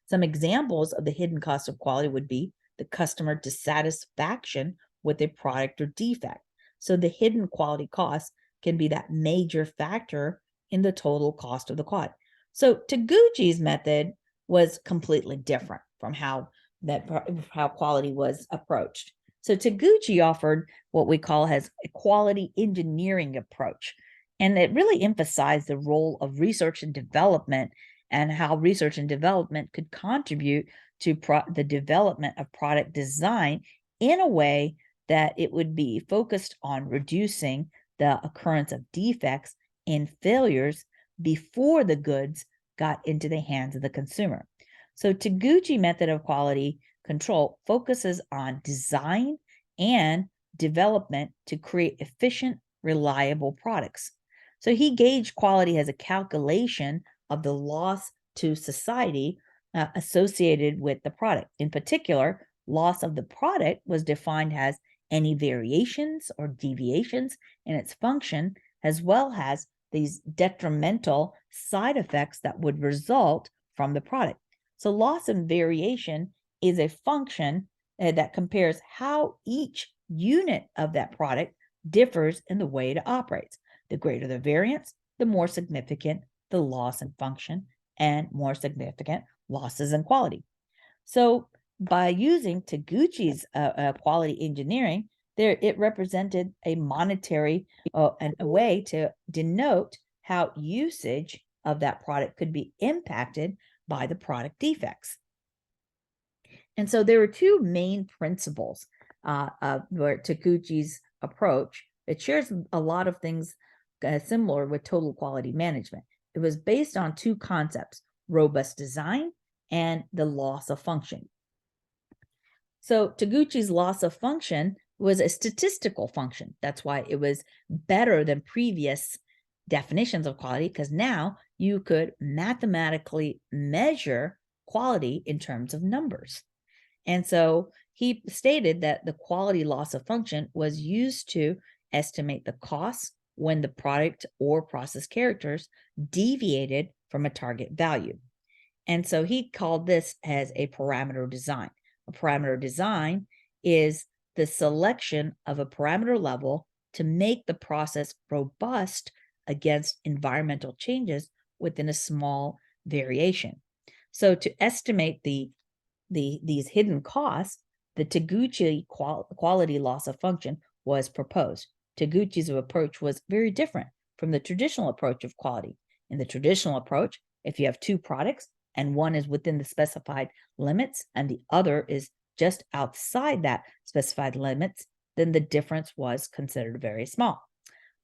Some examples of the hidden cost of quality would be the customer dissatisfaction with a product or defect. So the hidden quality cost can be that major factor in the total cost of the quality. So Taguchi's method was completely different from how quality was approached. So Taguchi offered what we call as a quality engineering approach. And it really emphasized the role of research and development, and how research and development could contribute to the development of product design in a way that it would be focused on reducing the occurrence of defects and failures before the goods got into the hands of the consumer. So Taguchi method of quality control focuses on design and development to create efficient, reliable products. So he gauged quality as a calculation of the loss to society associated with the product. In particular, loss of the product was defined as any variations or deviations in its function, as well as these detrimental side effects that would result from the product. So loss and variation is a function that compares how each unit of that product differs in the way it operates. The greater the variance, the more significant the loss in function and more significant losses in quality. So by using Taguchi's quality engineering, it represented a monetary and a way to denote how usage of that product could be impacted by the product defects. And so there were two main principles of Taguchi's approach. It shares a lot of things similar with total quality management. It was based on two concepts: robust design and the loss of function. So Taguchi's loss of function was a statistical function. That's why it was better than previous definitions of quality, because now you could mathematically measure quality in terms of numbers. And so he stated that the quality loss of function was used to estimate the costs when the product or process characters deviated from a target value. And so he called this as a parameter design. A parameter design is the selection of a parameter level to make the process robust against environmental changes within a small variation. So to estimate these hidden costs, the Taguchi quality loss of function was proposed. Taguchi's approach was very different from the traditional approach of quality. In the traditional approach, if you have two products and one is within the specified limits and the other is just outside that specified limits, then the difference was considered very small.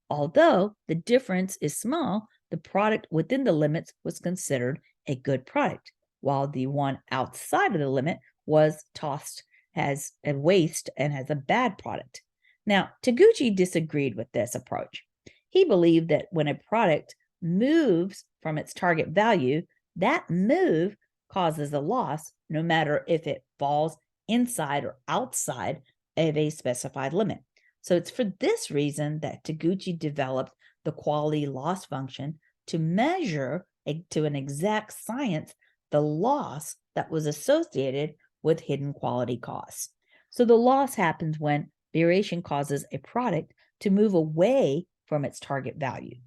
Although the difference is small, the product within the limits was considered a good product, while the one outside of the limit was tossed as a waste and as a bad product. Now, Taguchi disagreed with this approach. He believed that when a product moves from its target value, that move causes a loss, no matter if it falls inside or outside of a specified limit. So it's for this reason that Taguchi developed the quality loss function to measure to an exact science the loss that was associated with hidden quality costs. So the loss happens when variation causes a product to move away from its target value.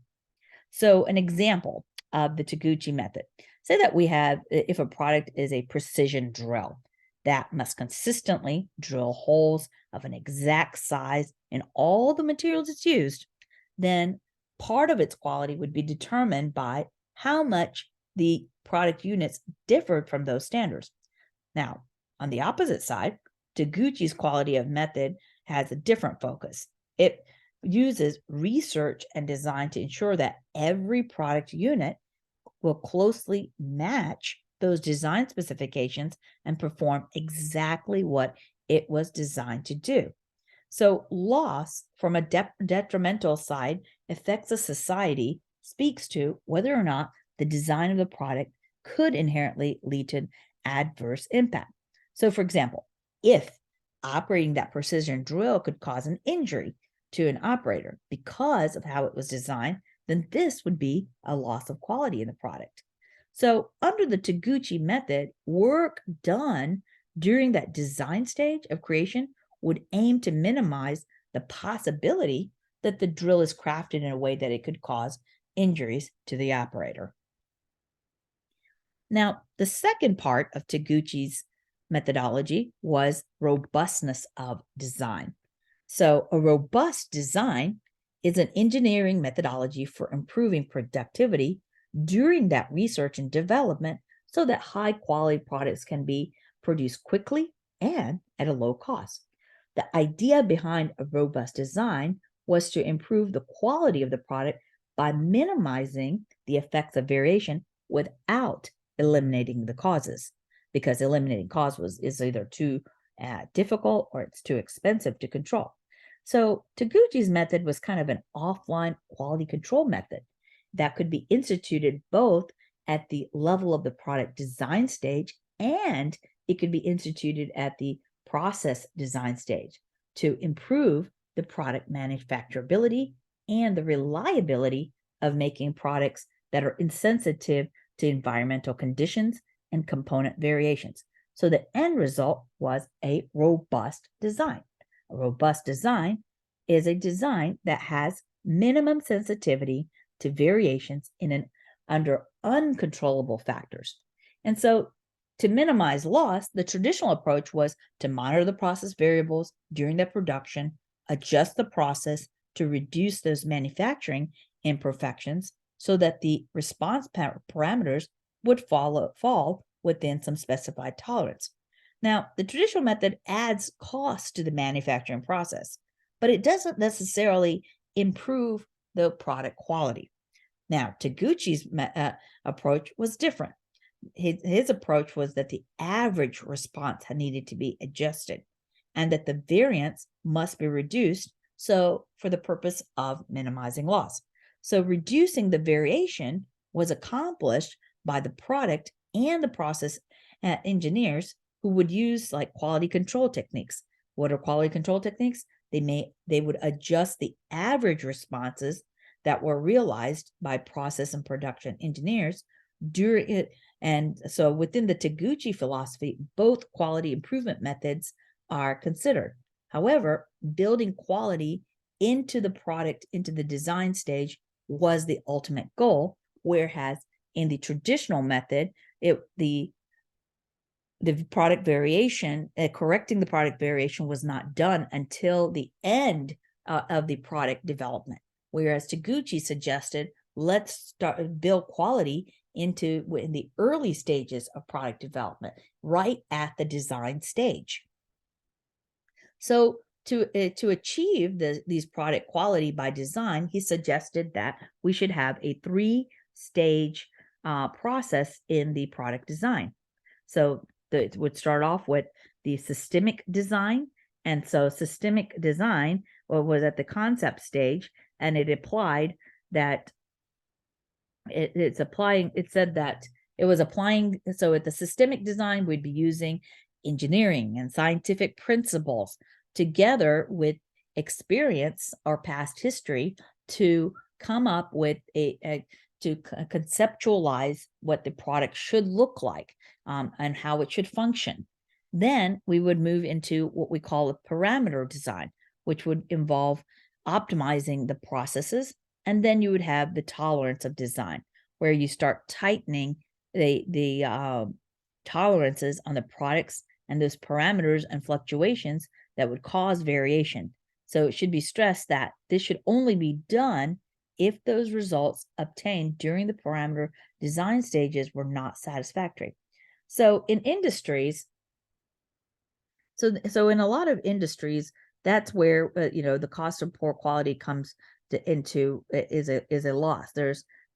So an example of the Taguchi method, say that we have, if a product is a precision drill that must consistently drill holes of an exact size in all the materials it's used, then part of its quality would be determined by how much the product units differed from those standards. Now, on the opposite side, Taguchi's quality of method has a different focus. It uses research and design to ensure that every product unit will closely match those design specifications and perform exactly what it was designed to do. So loss from a detrimental side affects a society speaks to whether or not the design of the product could inherently lead to adverse impact. So for example, if operating that precision drill could cause an injury to an operator because of how it was designed, then this would be a loss of quality in the product. So under the Taguchi method, work done during that design stage of creation would aim to minimize the possibility that the drill is crafted in a way that it could cause injuries to the operator. Now, the second part of Taguchi's methodology was robustness of design. So a robust design is an engineering methodology for improving productivity during that research and development so that high quality products can be produced quickly and at a low cost. The idea behind a robust design was to improve the quality of the product by minimizing the effects of variation without eliminating the causes, because eliminating causes is either too difficult or it's too expensive to control. So Taguchi's method was kind of an offline quality control method that could be instituted both at the level of the product design stage, and it could be instituted at the process design stage to improve the product manufacturability and the reliability of making products that are insensitive to environmental conditions and component variations. So the end result was a robust design. A robust design is a design that has minimum sensitivity to variations under uncontrollable factors. And so to minimize loss, the traditional approach was to monitor the process variables during the production, adjust the process to reduce those manufacturing imperfections so that the response parameters would fall within some specified tolerance. Now, the traditional method adds cost to the manufacturing process, but it doesn't necessarily improve the product quality. Now, Taguchi's approach was different. His approach was that the average response had needed to be adjusted and that the variance must be reduced for the purpose of minimizing loss. So reducing the variation was accomplished by the product and the process engineers who would use like quality control techniques. What are quality control techniques? They would adjust the average responses that were realized by process and production engineers during it. And so within the Taguchi philosophy, both quality improvement methods are considered. However, building quality into the product, into the design stage was the ultimate goal, whereas in the traditional method, the product variation, correcting the product variation was not done until the end of the product development. Whereas Taguchi suggested, let's build quality in the early stages of product development, right at the design stage. So to achieve these product quality by design, he suggested that we should have a 3-stage process in the product design. So it would start off with the systemic design. And so systemic design was at the concept stage, and it applied that it said that it was applying. So at the systemic design, we'd be using engineering and scientific principles together with experience or past history to come up with to conceptualize what the product should look like and how it should function. Then we would move into what we call a parameter design, which would involve optimizing the processes. And then you would have the tolerance of design, where you start tightening the tolerances on the products and those parameters and fluctuations that would cause variation. So it should be stressed that this should only be done if those results obtained during the parameter design stages were not satisfactory. So in industries, so in a lot of industries, that's where the cost of poor quality comes is a loss.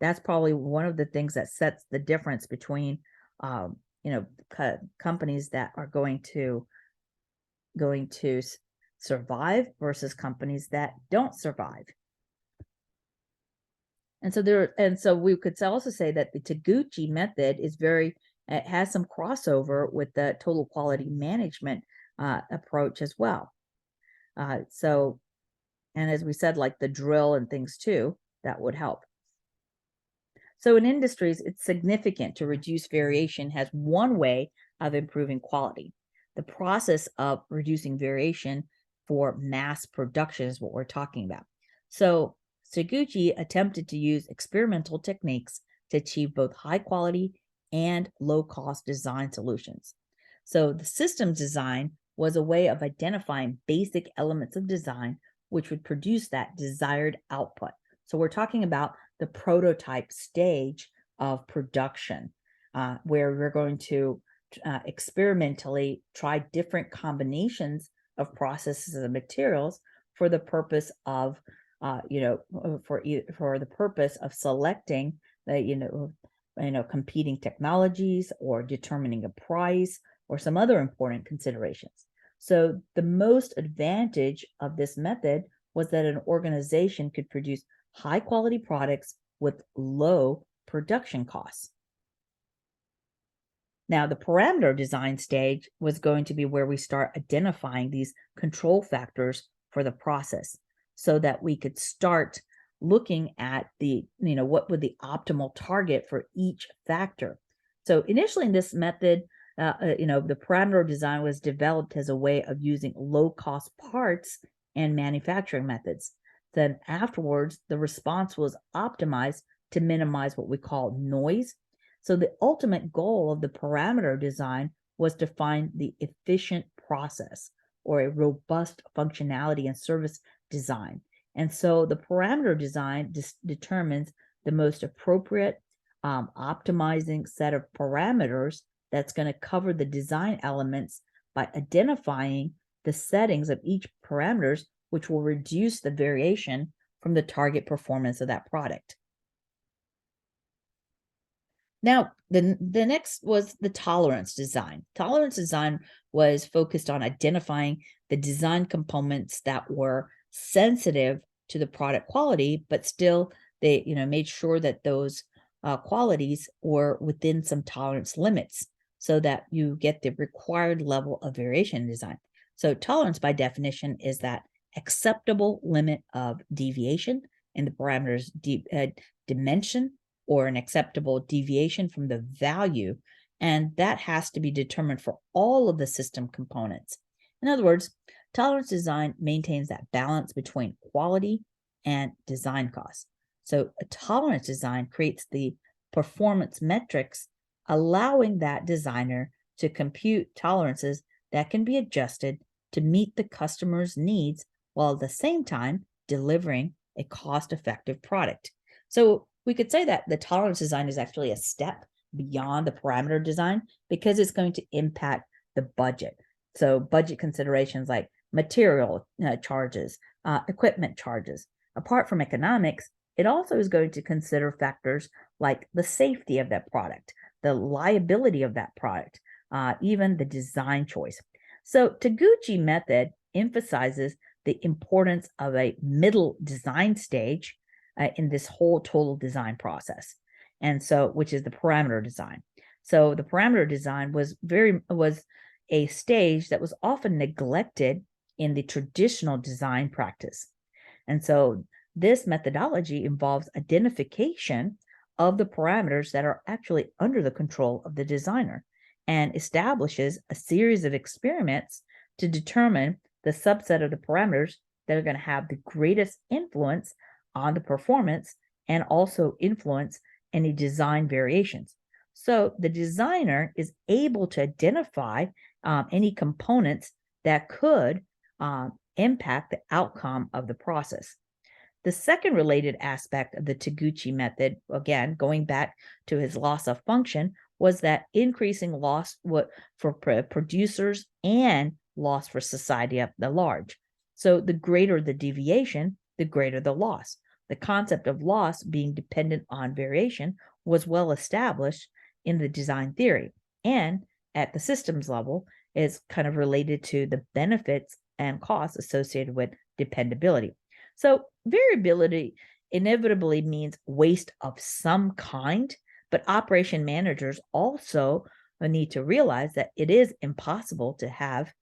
That's probably one of the things that sets the difference between companies that are going to survive versus companies that don't survive. And so we could also say that the Taguchi method it has some crossover with the total quality management approach as well. And as we said, like the drill and things too, that would help. So in industries, it's significant to reduce variation has one way of improving quality. The process of reducing variation for mass production is what we're talking about. So Taguchi attempted to use experimental techniques to achieve both high quality and low cost design solutions. So the systems design was a way of identifying basic elements of design which would produce that desired output. So we're talking about the prototype stage of production, where we're going to experimentally try different combinations of processes and materials for the purpose of, for the purpose of selecting the, competing technologies or determining a price or some other important considerations. So the most advantage of this method was that an organization could produce high quality products with low production costs. Now, the parameter design stage was going to be where we start identifying these control factors for the process so that we could start looking at what would the optimal target for each factor. So initially in this method, the parameter design was developed as a way of using low cost parts and manufacturing methods. Then afterwards, the response was optimized to minimize what we call noise. So the ultimate goal of the parameter design was to find the efficient process or a robust functionality and service design. And so the parameter design determines the most appropriate optimizing set of parameters that's going to cover the design elements by identifying the settings of each parameters, which will reduce the variation from the target performance of that product. Now, the next was the tolerance design. Tolerance design was focused on identifying the design components that were sensitive to the product quality, but still they made sure that those qualities were within some tolerance limits so that you get the required level of variation in design. So tolerance by definition is that acceptable limit of deviation in the parameter's dimension or an acceptable deviation from the value, and that has to be determined for all of the system components. In other words, tolerance design maintains that balance between quality and design costs. So a tolerance design creates the performance metrics, allowing that designer to compute tolerances that can be adjusted to meet the customer's needs while at the same time delivering a cost-effective product. So we could say that the tolerance design is actually a step beyond the parameter design because it's going to impact the budget. So budget considerations like material charges, equipment charges. Apart from economics, it also is going to consider factors like the safety of that product, the liability of that product, even the design choice. So Taguchi method emphasizes the importance of a middle design stage in this whole total design process, and so which is the parameter design. So the parameter design was a stage that was often neglected in the traditional design practice, and so this methodology involves identification of the parameters that are actually under the control of the designer and establishes a series of experiments to determine the subset of the parameters that are going to have the greatest influence on the performance and also influence any design variations. So the designer is able to identify any components that could impact the outcome of the process. The second related aspect of the Taguchi method, again, going back to his loss of function, was that increasing loss for producers and loss for society at large. So the greater the deviation, the greater the loss. The concept of loss being dependent on variation was well established in the design theory, and at the systems level is kind of related to the benefits and costs associated with dependability. So variability inevitably means waste of some kind, but operation managers also need to realize that it is impossible to have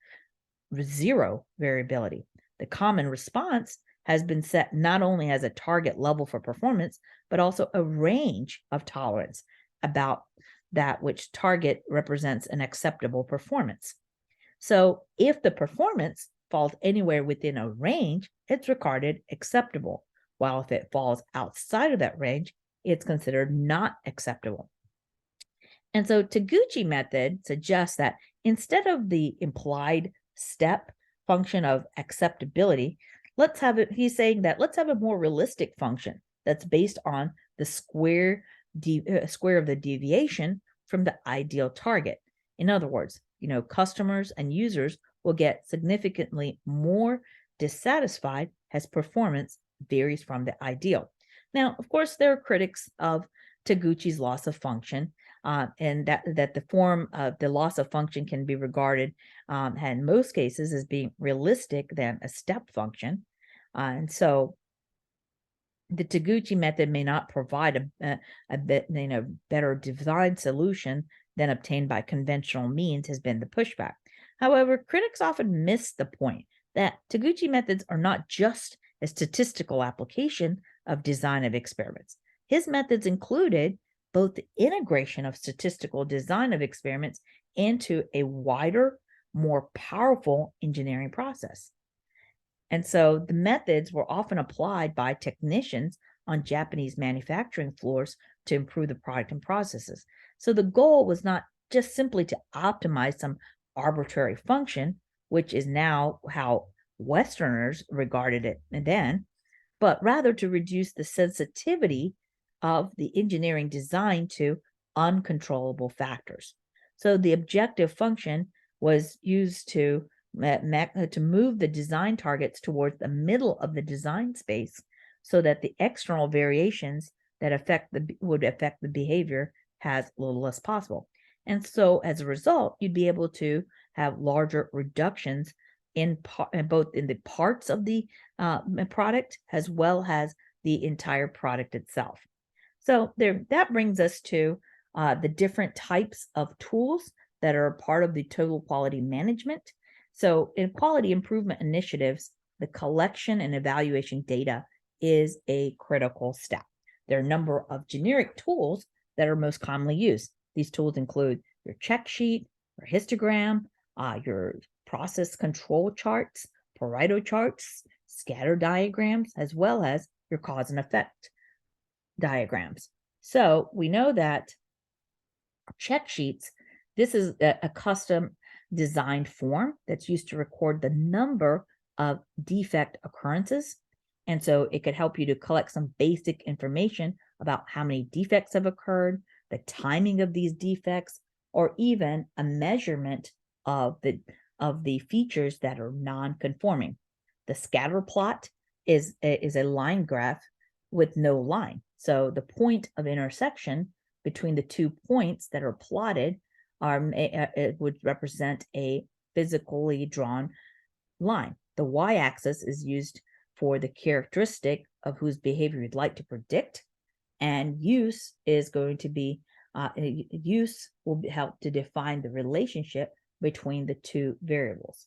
zero variability. The common response has been set not only as a target level for performance, but also a range of tolerance about that which target represents an acceptable performance. So if the performance falls anywhere within a range, it's regarded acceptable, while if it falls outside of that range, it's considered not acceptable. And so Taguchi method suggests that instead of the implied step function of acceptability, he's saying that let's have a more realistic function that's based on the square of the deviation from the ideal target. In other words, customers and users will get significantly more dissatisfied as performance varies from the ideal. Now, of course, there are critics of Taguchi's loss of function, and that the form of the loss of function can be regarded in most cases as being realistic than a step function. And so the Taguchi method may not provide a bit, better design solution than obtained by conventional means has been the pushback. However, critics often miss the point that Taguchi methods are not just a statistical application of design of experiments. His methods included both the integration of statistical design of experiments into a wider, more powerful engineering process. And so the methods were often applied by technicians on Japanese manufacturing floors to improve the product and processes. So the goal was not just simply to optimize some arbitrary function, which is now how Westerners regarded it then, but rather to reduce the sensitivity of the engineering design to uncontrollable factors. So the objective function was used to move the design targets towards the middle of the design space so that the external variations that would affect the behavior has little as possible. And so as a result, you'd be able to have larger reductions in both in the parts of the product as well as the entire product itself. So that brings us to the different types of tools that are part of the total quality management. So in quality improvement initiatives, the collection and evaluation data is a critical step. There are a number of generic tools that are most commonly used. These tools include your check sheet, your histogram, your process control charts, Pareto charts, scatter diagrams, as well as your cause and effect diagrams. So we know that check sheets, this is a custom designed form that's used to record the number of defect occurrences. And so it could help you to collect some basic information about how many defects have occurred, the timing of these defects, or even a measurement of the features that are non-conforming. The scatter plot is a line graph with no line. So the point of intersection between the 2 points that are plotted it would represent a physically drawn line. The y-axis is used for the characteristic of whose behavior you'd like to predict, and use is going to be use will help to define the relationship between the 2 variables.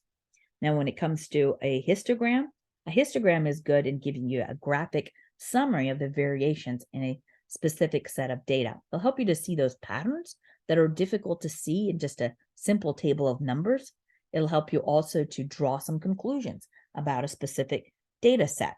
Now, when it comes to a histogram is good in giving you a graphic summary of the variations in a specific set of data. It'll help you to see those patterns that are difficult to see in just a simple table of numbers. It'll help you also to draw some conclusions about a specific data set.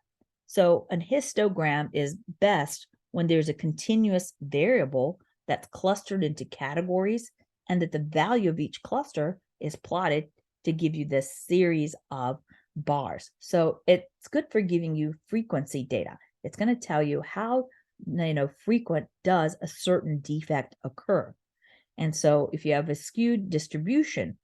So an histogram is best when there's a continuous variable that's clustered into categories and that the value of each cluster is plotted to give you this series of bars. So it's good for giving you frequency data. It's going to tell you how frequent does a certain defect occur. And so if you have a skewed distribution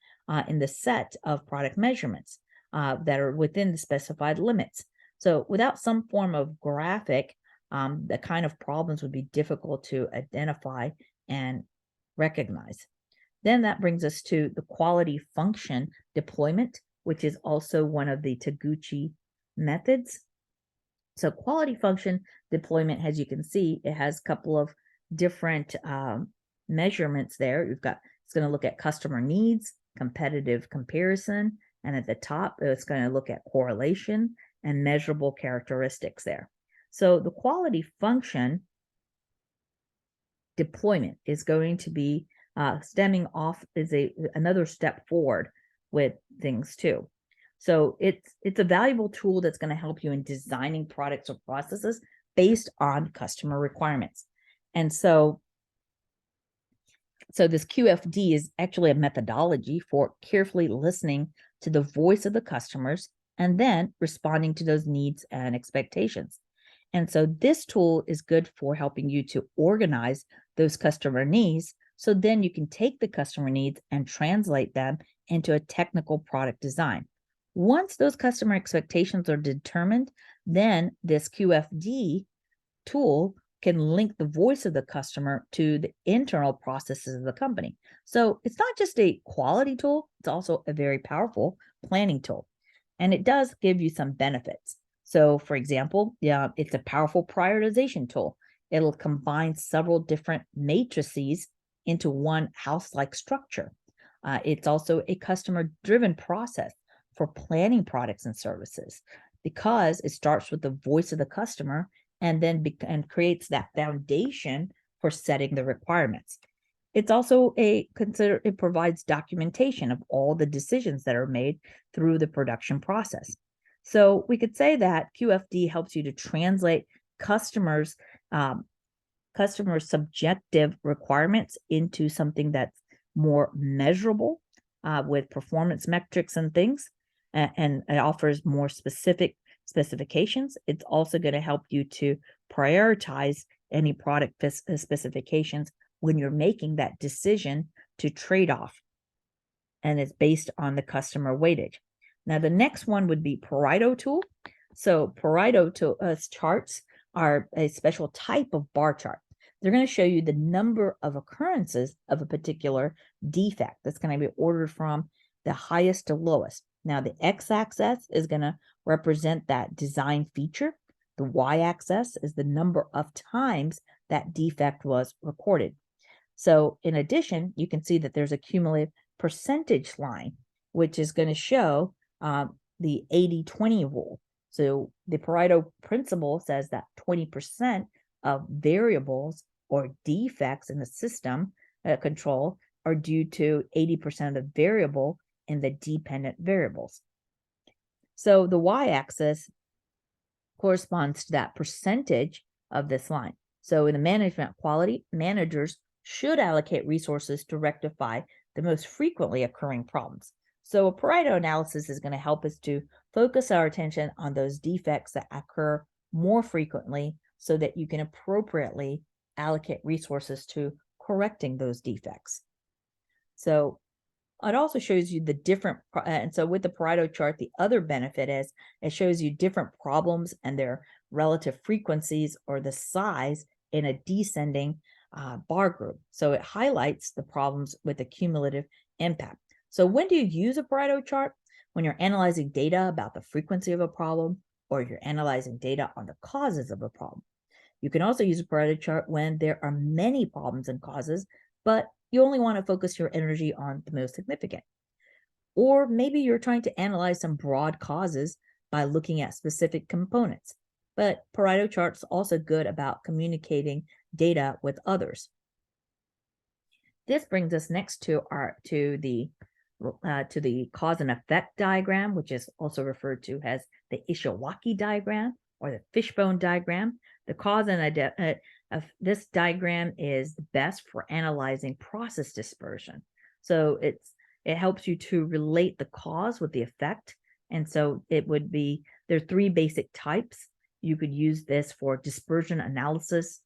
in the set of product measurements that are within the specified limits. So without some form of graphic, the kind of problems would be difficult to identify and recognize. Then that brings us to the quality function deployment, which is also one of the Taguchi methods. So quality function deployment, as you can see, it has a couple of different measurements there. It's going to look at customer needs, competitive comparison, and at the top, it's going to look at correlation and measurable characteristics there. So the quality function deployment is going to be stemming off is another step forward with things too. So it's a valuable tool that's going to help you in designing products or processes based on customer requirements. And so this QFD is actually a methodology for carefully listening to the voice of the customers and then responding to those needs and expectations. And so this tool is good for helping you to organize those customer needs. So then you can take the customer needs and translate them into a technical product design. Once those customer expectations are determined, then this QFD tool can link the voice of the customer to the internal processes of the company. So it's not just a quality tool, it's also a very powerful planning tool. And it does give you some benefits. So, for example, yeah, it's a powerful prioritization tool. It'll combine several different matrices into one house-like structure. It's also a customer-driven process for planning products and services because it starts with the voice of the customer and then and creates that foundation for setting the requirements. It's also it provides documentation of all the decisions that are made through the production process. So we could say that QFD helps you to translate customers um, customer subjective requirements into something that's more measurable with performance metrics and things, and it offers more specific specifications. It's also going to help you to prioritize any product specifications when you're making that decision to trade off, and it's based on the customer weightage. Now, the next one would be Pareto tool. So Pareto charts are a special type of bar chart. They're going to show you the number of occurrences of a particular defect that's going to be ordered from the highest to lowest. Now, the x-axis is going to represent that design feature. The y-axis is the number of times that defect was recorded. So in addition, you can see that there's a cumulative percentage line, which is going to show the 80-20 rule. So the Pareto principle says that 20% of variables or defects in the system control are due to 80% of the variable in the dependent variables. So the y-axis corresponds to that percentage of this line. So in the management quality, managers should allocate resources to rectify the most frequently occurring problems. So a Pareto analysis is going to help us to focus our attention on those defects that occur more frequently so that you can appropriately allocate resources to correcting those defects. So it also shows you the different, and so with the Pareto chart, the other benefit is it shows you different problems and their relative frequencies or the size in a descending bar group. So it highlights the problems with the cumulative impact. So when do you use a Pareto chart? When you're analyzing data about the frequency of a problem, or you're analyzing data on the causes of a problem. You can also use a Pareto chart when there are many problems and causes, but you only want to focus your energy on the most significant. Or maybe you're trying to analyze some broad causes by looking at specific components. But Pareto charts are also good about communicating data with others. This brings us next to the cause and effect diagram, which is also referred to as the Ishigaki diagram or the fishbone diagram. The cause and this diagram is best for analyzing process dispersion. So it helps you to relate the cause with the effect. And so it would be, there are three basic types. You could use this for dispersion analysis,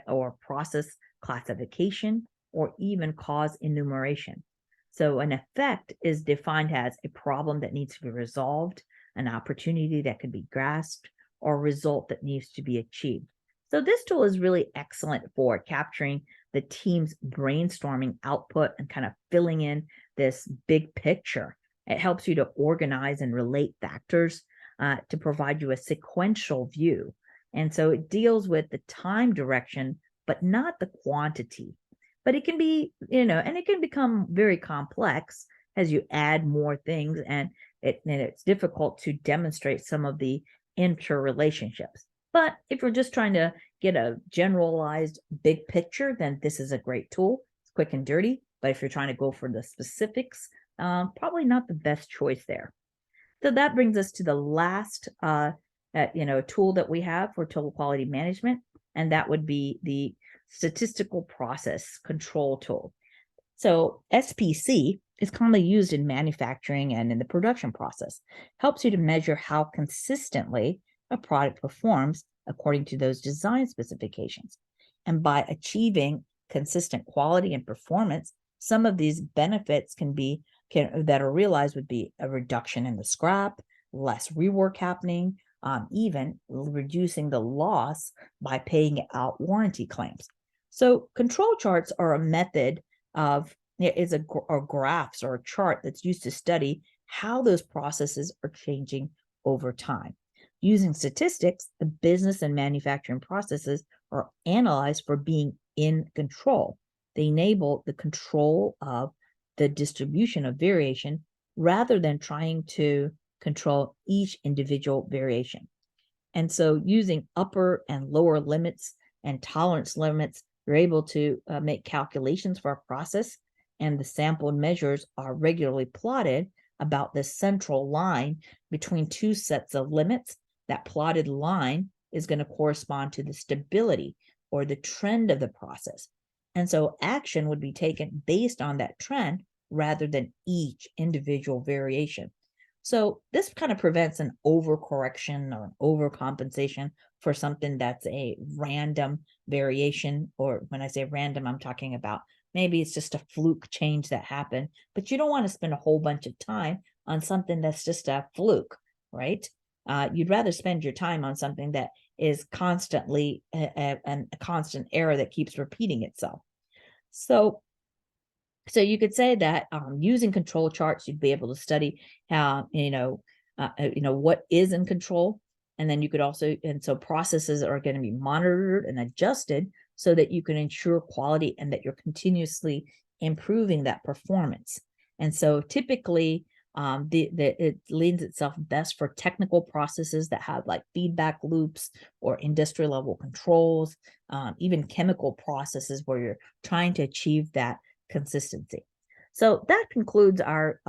or process classification, or even cause enumeration. So an effect is defined as a problem that needs to be resolved, an opportunity that could be grasped, or a result that needs to be achieved. So this tool is really excellent for capturing the team's brainstorming output and kind of filling in this big picture. It helps you to organize and relate factors to provide you a sequential view. And so it deals with the time direction, but not the quantity. But it can be, and it can become very complex as you add more things, and it's difficult to demonstrate some of the interrelationships. But if you're just trying to get a generalized big picture, then this is a great tool. It's quick and dirty. But if you're trying to go for the specifics, probably not the best choice there. So that brings us to the last tool that we have for total quality management, and that would be the statistical process control tool. So SPC is commonly used in manufacturing and in the production process. Helps you to measure how consistently a product performs according to those design specifications. And by achieving consistent quality and performance, some of these benefits that are realized would be a reduction in the scrap, less rework happening, even reducing the loss by paying out warranty claims. So control charts are a method of or graphs or a chart that's used to study how those processes are changing over time. Using statistics, the business and manufacturing processes are analyzed for being in control. They enable the control of the distribution of variation rather than trying to control each individual variation. And so using upper and lower limits and tolerance limits, you're able to make calculations for a process, and the sampled measures are regularly plotted about the central line between two sets of limits. That plotted line is going to correspond to the stability or the trend of the process. And so action would be taken based on that trend rather than each individual variation. So this kind of prevents an overcorrection or an overcompensation for something that's a random variation. Or when I say random, I'm talking about maybe it's just a fluke change that happened, but you don't want to spend a whole bunch of time on something that's just a fluke, right? You'd rather spend your time on something that is constantly a constant error that keeps repeating itself. So you could say that using control charts, you'd be able to study how, what is in control. And then you could also, and so processes are going to be monitored and adjusted so that you can ensure quality and that you're continuously improving that performance. And so typically, it lends itself best for technical processes that have like feedback loops or industry level controls, even chemical processes where you're trying to achieve that consistency. So that concludes our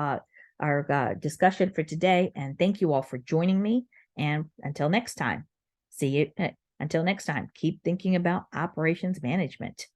discussion for today, and thank you all for joining me. And until next time, until next time, keep thinking about operations management.